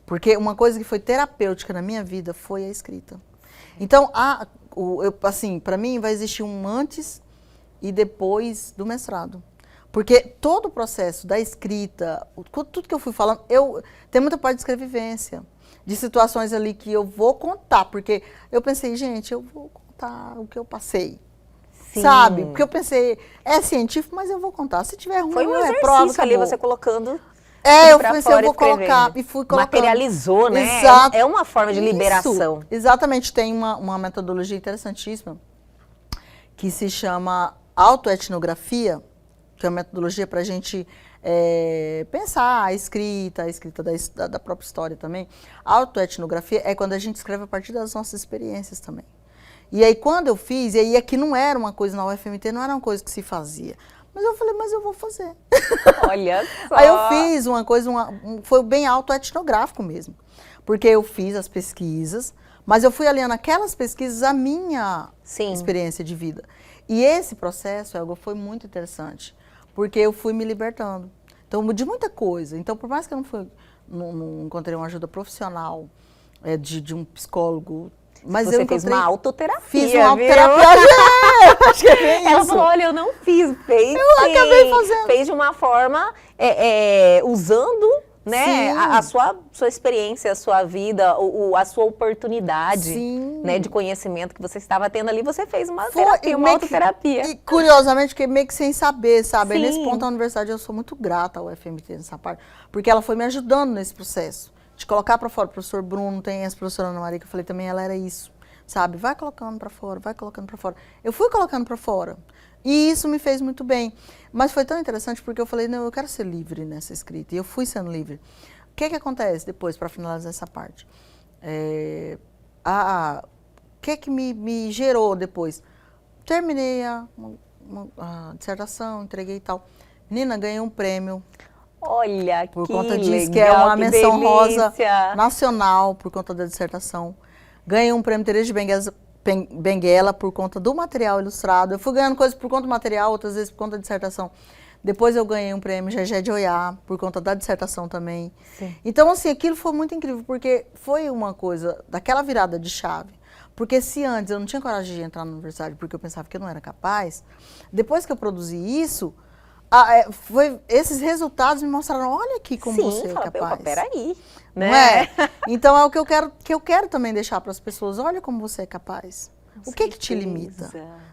Porque uma coisa que foi terapêutica na minha vida foi a escrita. Então, assim, para mim vai existir um antes e depois do mestrado. Porque todo o processo da escrita, tudo que eu fui falando, tem muita parte de escrevivência, de situações ali que eu vou contar, porque eu pensei, gente, eu vou contar o que eu passei. Sim. Sabe? Porque eu pensei, é científico, mas eu vou contar. Se tiver ruim, Foi um é prova, exercício ali, acabou. você colocando. Eu pra pensei, fora eu vou colocar, escrevendo. e fui colocando. Materializou, né? Exato. É uma forma de liberação. Isso. Exatamente, tem uma metodologia interessantíssima que se chama autoetnografia, que é uma metodologia para a gente pensar a escrita da própria história também. Autoetnografia é quando a gente escreve a partir das nossas experiências também. E aí quando eu fiz, e aí aqui não era uma coisa na UFMT, não era uma coisa que se fazia. Mas eu falei, mas eu vou fazer. Olha só. Aí eu fiz uma coisa, foi bem autoetnográfico mesmo. Porque eu fiz as pesquisas, mas eu fui aliando aquelas pesquisas à minha experiência de vida. E esse processo, Elga, foi muito interessante, porque eu fui me libertando. Então, de muita coisa. Então, por mais que eu não encontrei uma ajuda profissional de um psicólogo, mas você eu fez uma autoterapia. Fiz uma autoterapia. Acho que é bem Ela isso. falou, olha, eu não fiz, fez Eu sim. acabei fazendo. Fez de uma forma, usando, né, a sua experiência, a sua vida, a sua oportunidade, né, de conhecimento que você estava tendo ali, você fez uma terapia, uma autoterapia. E curiosamente, fiquei meio que sem saber, sabe? Sim. E nesse ponto da universidade eu sou muito grata ao UFMT nessa parte, porque ela foi me ajudando nesse processo, de colocar para fora. O professor Bruno, tem essa professora Ana Maria, que eu falei também, ela era isso, sabe? Vai colocando para fora, vai colocando para fora. Eu fui colocando para fora. E isso me fez muito bem. Mas foi tão interessante porque eu falei, não, eu quero ser livre nessa escrita. E eu fui sendo livre. O que acontece depois, para finalizar essa parte? O que me gerou depois? Terminei a dissertação, entreguei e tal. Menina, ganhei um prêmio. Olha, por que conta disso, legal, que é uma menção delícia. rosa nacional por conta da dissertação. Ganhei um prêmio Teresa de Benguela por conta do material ilustrado. Eu fui ganhando coisas por conta do material, outras vezes por conta da dissertação. Depois eu ganhei um prêmio Gegé de Oiá por conta da dissertação também. Sim. Então, assim, aquilo foi muito incrível, porque foi uma coisa daquela virada de chave. Porque se antes eu não tinha coragem de entrar na universidade porque eu pensava que eu não era capaz, depois que eu produzi isso, esses resultados me mostraram, olha aqui como você é capaz. Peraí, né? Não é? Então é o que eu quero também deixar para as pessoas, olha como você é capaz. O que te limita?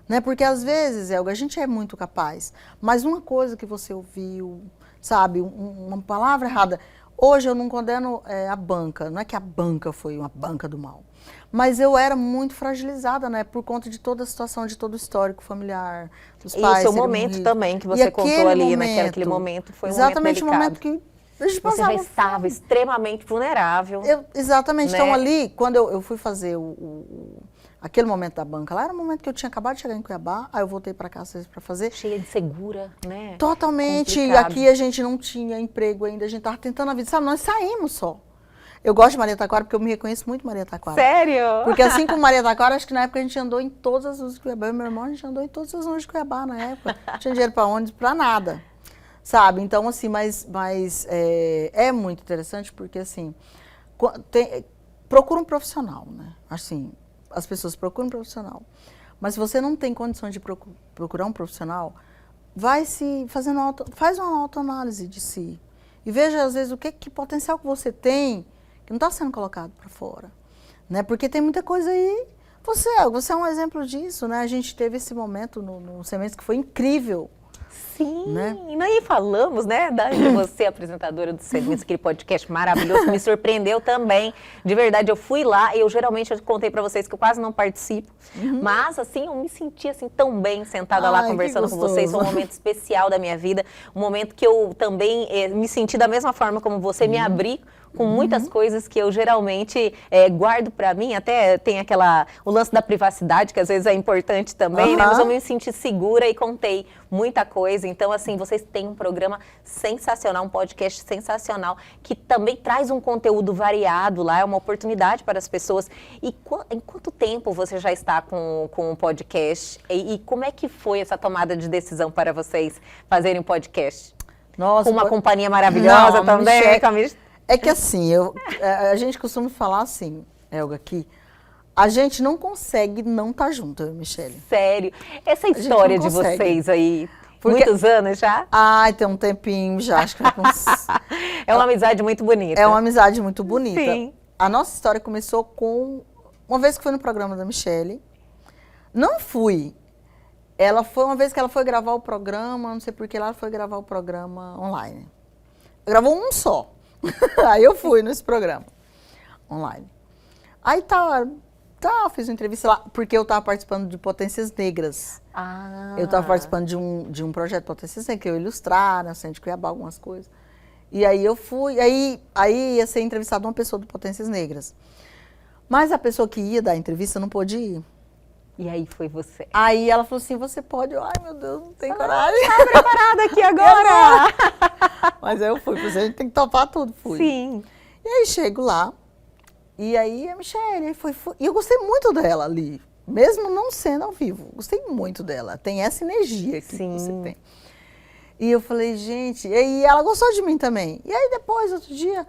Né? Porque às vezes, Elga, a gente é muito capaz, mas uma coisa que você ouviu, sabe, uma palavra errada. Hoje eu não condeno a banca, não é que a banca foi uma banca do mal, mas eu era muito fragilizada, né, por conta de toda a situação, de todo o histórico familiar, dos pais. E o seu momento também que você contou ali, naquele momento, foi um exatamente momento delicado. O momento que a gente você já estava extremamente vulnerável. Exatamente, né? Então ali, quando eu fui fazer aquele momento da banca lá, era um momento que eu tinha acabado de chegar em Cuiabá, aí eu voltei para cá para fazer. Cheia de segura, né? Totalmente. Complicado. Aqui a gente não tinha emprego ainda, a gente estava tentando a vida. Sabe, nós saímos só. Eu gosto de Maria Taquara porque eu me reconheço muito em Maria Taquara. Sério? Porque assim como Maria Taquara, acho que na época a gente andou em todas as ruas de Cuiabá. Eu e meu irmão, a gente andou em todas as ruas de Cuiabá na época. Não tinha dinheiro para ônibus, para nada. Sabe? Então, assim, é muito interessante porque, assim, procura um profissional, né? Assim, as pessoas procuram um profissional. Mas se você não tem condições de procurar um profissional, faz uma autoanálise de si. E veja, às vezes, que potencial que você tem que não está sendo colocado para fora. Né? Porque tem muita coisa aí. Você é um exemplo disso, né? A gente teve esse momento no Sementes que foi incrível. Sim, né? E falamos, né, de você, apresentadora do Segredos, aquele podcast maravilhoso, que me surpreendeu também. De verdade, eu fui lá, eu contei pra vocês que eu quase não participo, mas assim, eu me senti assim tão bem sentada lá conversando com vocês, foi um momento especial da minha vida, um momento que eu também me senti da mesma forma como você, me abri com muitas coisas que eu geralmente guardo pra mim, até tem o lance da privacidade, que às vezes é importante também, né? Mas eu me senti segura e contei muita coisa. Então, assim, vocês têm um programa sensacional, um podcast sensacional, que também traz um conteúdo variado lá, é uma oportunidade para as pessoas. E em quanto tempo você já está com o podcast? E como é que foi essa tomada de decisão para vocês fazerem um podcast? Nossa, com uma companhia maravilhosa também, É que assim, a gente costuma falar assim, Helga, que a gente não consegue não estar junto, eu e Michele. Sério? Essa história de vocês aí, muitos anos já? Ai, tem um tempinho já, acho que vai com É uma amizade muito bonita. É uma amizade muito bonita. Sim. A nossa história começou com uma vez que fui no programa da Michele. Não fui. Ela foi uma vez que ela foi gravar o programa, não sei por que ela foi gravar o programa online. Gravou um só. Aí eu fui nesse programa online. Aí fiz uma entrevista lá, porque eu estava participando de Potências Negras. Eu estava participando de um projeto Potências Negras, que eu ilustrar, na Centro de Cuiabá, algumas coisas. E aí eu fui, aí ia ser entrevistada uma pessoa do Potências Negras. Mas a pessoa que ia dar a entrevista não pôde ir. E aí foi você. Aí ela falou assim, você pode? Ai, meu Deus, não tem coragem. Tá preparada aqui agora. Mas aí eu fui, porque a gente tem que topar tudo, fui. Sim. E aí chego lá, e aí a Michele foi. E eu gostei muito dela ali, mesmo não sendo ao vivo. Gostei muito dela, tem essa energia que você tem. E eu falei, gente, e aí ela gostou de mim também. E aí depois, outro dia,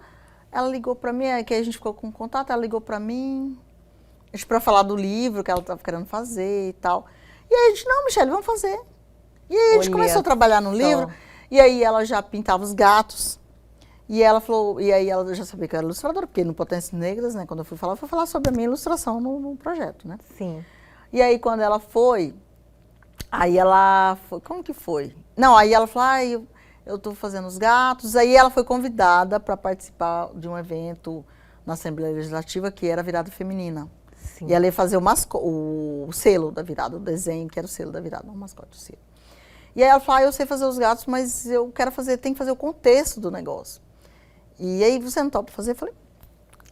ela ligou pra mim, que a gente ficou com contato, ela ligou pra mim, para falar do livro que ela estava querendo fazer e tal. E aí a gente, não, Michele, vamos fazer. E aí a gente começou a trabalhar no livro, e aí ela já pintava os gatos. E ela falou, e aí ela já sabia que eu era ilustradora, porque no Potências Negras, né, quando eu fui falar sobre a minha ilustração no projeto, né? Sim. E aí quando ela foi, como que foi? Não, aí ela falou, eu tô fazendo os gatos. Aí ela foi convidada para participar de um evento na Assembleia Legislativa, que era a virada feminina. Sim. E ela ia fazer o selo da virada, o desenho, que era o selo da virada, não o mascote, o selo. E aí ela falou, eu sei fazer os gatos, mas eu quero tem que fazer o contexto do negócio. E aí, você não topa fazer? Eu falei,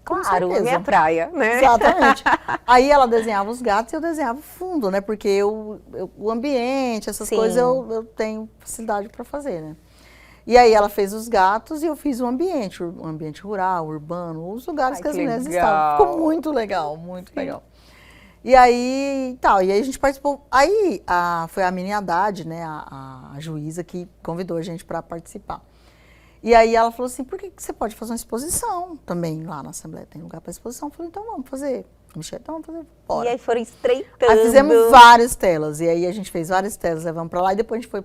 claro, é minha praia, né? Exatamente. Aí ela desenhava os gatos e eu desenhava o fundo, né? Porque o ambiente, essas coisas, eu tenho facilidade para fazer, né? E aí ela fez os gatos e eu fiz o ambiente rural, urbano, os lugares que as mulheres estavam. Ficou muito legal, muito legal. E aí, e aí a gente participou. Aí foi a Mini Haddad, né, a juíza, que convidou a gente para participar. E aí ela falou assim, por que você pode fazer uma exposição também lá na Assembleia? Tem lugar para exposição? Eu falei, então vamos fazer. Michele, então vamos fazer. Bora. E aí foram estreitando. Aí fizemos várias telas. E aí a gente fez várias telas, levamos para lá. E depois a gente foi...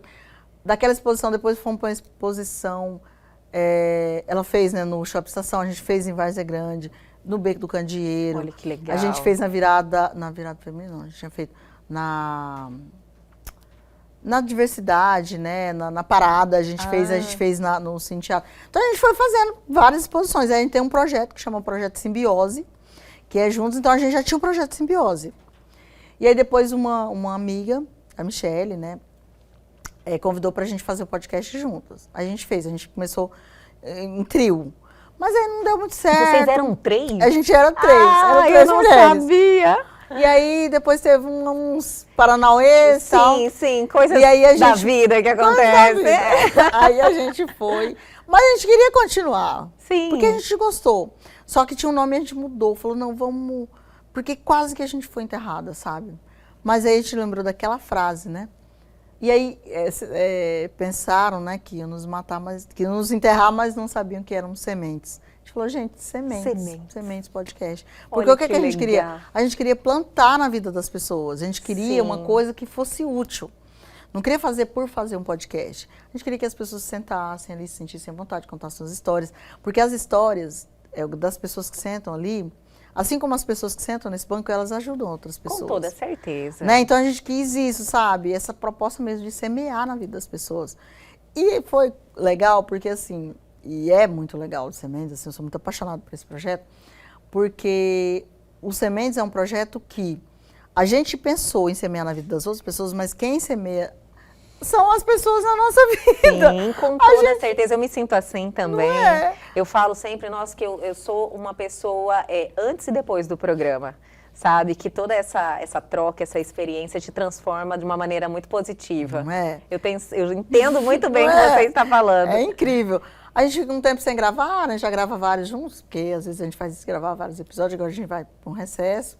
Daquela exposição, depois fomos para uma exposição... ela fez, né, no Shopping Estação, a gente fez em Várzea Grande, no Beco do Candeeiro. Olha que legal. A gente fez na virada feminina, não, a gente tinha feito na diversidade, né, na parada, a gente fez no Cine Teatro. Então a gente foi fazendo várias exposições. Aí a gente tem um projeto que chama Projeto Simbiose, que é juntos, então a gente já tinha um projeto Simbiose. E aí depois uma amiga, a Michele, né, convidou pra gente fazer o podcast juntas. A gente começou em trio. Mas aí não deu muito certo. Vocês eram 3? A gente era 3. Eram 3 eu não mulheres. sabia. E aí depois teve uns paranauês e tal. Sim, coisas e aí da vida que acontece. Aí a gente foi. Mas a gente queria continuar. Sim. Porque a gente gostou. Só que tinha um nome e a gente mudou. Falou, não, vamos... Porque quase que a gente foi enterrada, sabe? Mas aí a gente lembrou daquela frase, né? E aí pensaram, né, que iam nos matar, que iam nos enterrar, mas não sabiam que eram sementes. A gente falou, gente, Sementes podcast. Porque olha, o que a gente queria? A gente queria plantar na vida das pessoas. A gente queria uma coisa que fosse útil. Não queria fazer por fazer um podcast. A gente queria que as pessoas se sentassem ali, se sentissem à vontade de contar suas histórias. Porque as histórias das pessoas que sentam ali, Assim como as pessoas que sentam nesse banco, elas ajudam outras pessoas. Com toda certeza. Né? Então a gente quis isso, sabe? Essa proposta mesmo de semear na vida das pessoas. E foi legal porque assim, e é muito legal o Sementes, assim, eu sou muito apaixonada por esse projeto, porque o Sementes é um projeto que a gente pensou em semear na vida das outras pessoas, mas quem semeia são as pessoas na nossa vida. Sim, com toda certeza. Eu me sinto assim também. Não é? Eu falo sempre, nossa, que eu sou uma pessoa antes e depois do programa. Sabe? Que toda essa troca, essa experiência te transforma de uma maneira muito positiva. Não é? Eu entendo muito bem o que você está falando. É incrível. A gente fica um tempo sem gravar, né? Já grava vários juntos, porque às vezes a gente faz isso, gravar vários episódios, agora a gente vai para um recesso.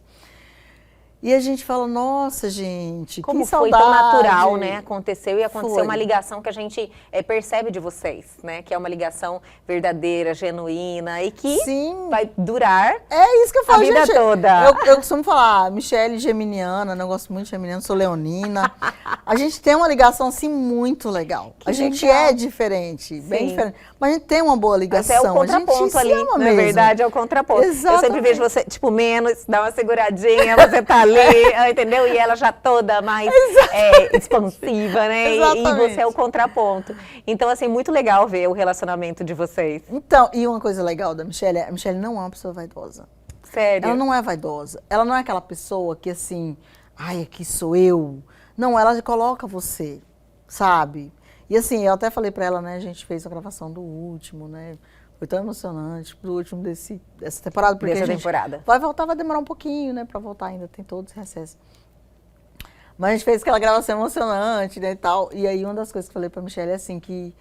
E a gente fala, nossa, gente, como que foi saudade. tão natural, né? Aconteceu e aconteceu Foi. uma ligação que a gente percebe de vocês, né? Que é uma ligação verdadeira, genuína e que Sim. vai durar É isso que eu falo, a vida gente. toda. Eu costumo falar, Michele geminiana, não gosto muito de geminiana, sou leonina. A gente tem uma ligação, assim, muito legal. Que a gente legal. é diferente, bem Sim. diferente. Mas a gente tem uma boa ligação. Até o contraponto a gente ali, se ama na mesmo. verdade, é o contraponto. Exatamente. Eu sempre vejo você, tipo, menos, dá uma seguradinha, você tá ali, entendeu? E ela já toda mais expansiva, né? E você é o contraponto. Então, assim, muito legal ver o relacionamento de vocês. Então, e uma coisa legal da Michele, a Michele não é uma pessoa vaidosa. Sério. Ela não é vaidosa. Ela não é aquela pessoa que, assim, ai, aqui sou eu. Não, ela coloca você, sabe? E assim, eu até falei pra ela, né, a gente fez a gravação do último, né? Foi tão emocionante, do último dessa temporada. Porque Dessa a gente temporada. vai voltar, vai demorar um pouquinho, né, pra voltar ainda, tem todos os recessos. Mas a gente fez aquela gravação emocionante, né, e tal. E aí uma das coisas que eu falei pra Michele é assim, que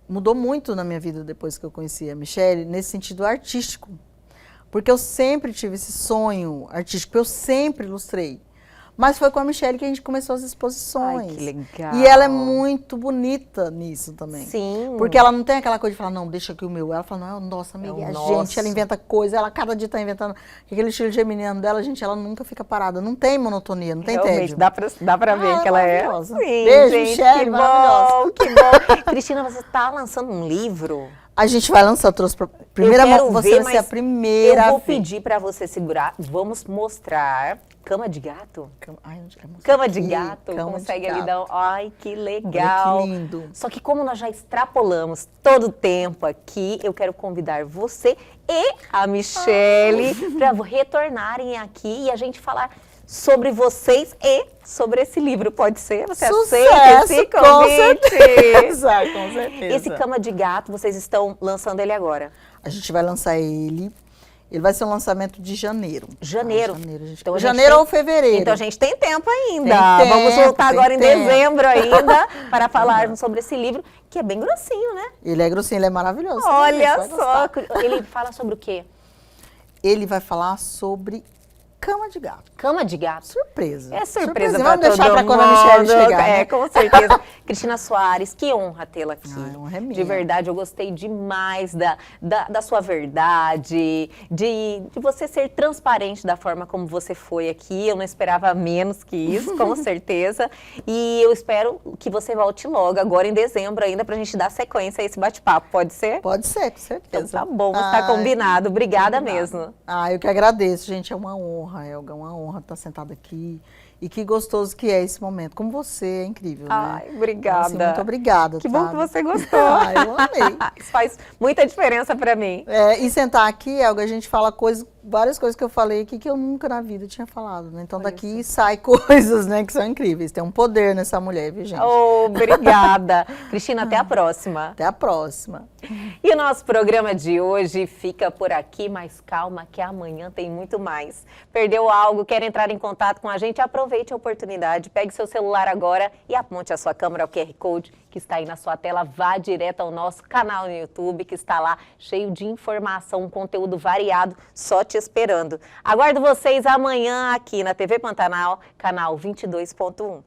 mudou muito na minha vida depois que eu conheci a Michele, nesse sentido artístico. Porque eu sempre tive esse sonho artístico, eu sempre ilustrei. Mas foi com a Michele que a gente começou as exposições. Ai, que legal. E ela é muito bonita nisso também. Sim. Porque ela não tem aquela coisa de falar, não, deixa aqui o meu. Ela fala, não, nossa, amiga, É o a nosso. gente, ela inventa coisa, ela cada dia tá inventando. Aquele estilo geminiano dela, gente, ela nunca fica parada. Não tem monotonia, não tem Realmente, tédio. dá pra ver que ela é. maravilhosa. Sim, Beijo, gente, Michele, que maravilhosa. bom, que bom. Cristina, você tá lançando um livro? A gente vai lançar, eu trouxe pra primeira mão, você vai ser a primeira. Eu vou pedir pra você segurar. Vamos mostrar. Cama de gato? Ai, onde que é mostrar Cama de aqui? gato, Cama consegue de ali gato. dar. Ai, que legal. Olha que lindo. Só que como nós já extrapolamos todo o tempo aqui, eu quero convidar você e a Michele para retornarem aqui e a gente falar sobre vocês e sobre esse livro. Pode ser? Você aceita esse com convite? certeza, com certeza. Esse Cama de Gato, vocês estão lançando ele agora? A gente vai lançar ele. Ele vai ser um lançamento de janeiro. Janeiro. Janeiro, gente. Então, a gente janeiro tem- ou fevereiro. Então a gente tem tempo ainda. Tem tempo, Vamos voltar tem agora em tempo. dezembro ainda para falarmos sobre esse livro, que é bem grossinho, né? Ele é grossinho, ele é maravilhoso. Olha Você vai só, gostar. ele fala sobre o quê? Ele vai falar sobre cama de gato. Cama de gato. Surpresa. É surpresa Vamos pra deixar todo pra quando a Michele mundo. chegar, né? Com certeza. Cristina Soares, que honra tê-la aqui. Ai, honra é minha. De verdade, eu gostei demais da sua verdade, de você ser transparente da forma como você foi aqui. Eu não esperava menos que isso, com certeza. E eu espero que você volte logo, agora em dezembro ainda, pra gente dar sequência a esse bate-papo. Pode ser? Pode ser, com Então certeza. tá bom, está combinado. Obrigada combinado. mesmo. Ah, eu que agradeço, gente. É uma honra, Elga, uma honra estar sentada aqui. E que gostoso que é esse momento. Como você, é incrível, Ai, né? obrigada. Assim, muito obrigada, Que bom sabe? que você gostou. Ah, eu amei. Isso faz muita diferença pra mim. E sentar aqui, Elga, a gente fala várias coisas que eu falei aqui que eu nunca na vida tinha falado, né? Então daqui sai coisas, né, que são incríveis. Tem um poder nessa mulher, viu, gente? Obrigada. Cristina, até a próxima. Até a próxima. E o nosso programa de hoje fica por aqui, mas calma que amanhã tem muito mais. Perdeu algo, quer entrar em contato com a gente? Aproveite a oportunidade, pegue seu celular agora e aponte a sua câmera ao QR Code que está aí na sua tela. Vá direto ao nosso canal no YouTube, que está lá cheio de informação, um conteúdo variado, só te esperando. Aguardo vocês amanhã aqui na TV Pantanal, canal 22.1.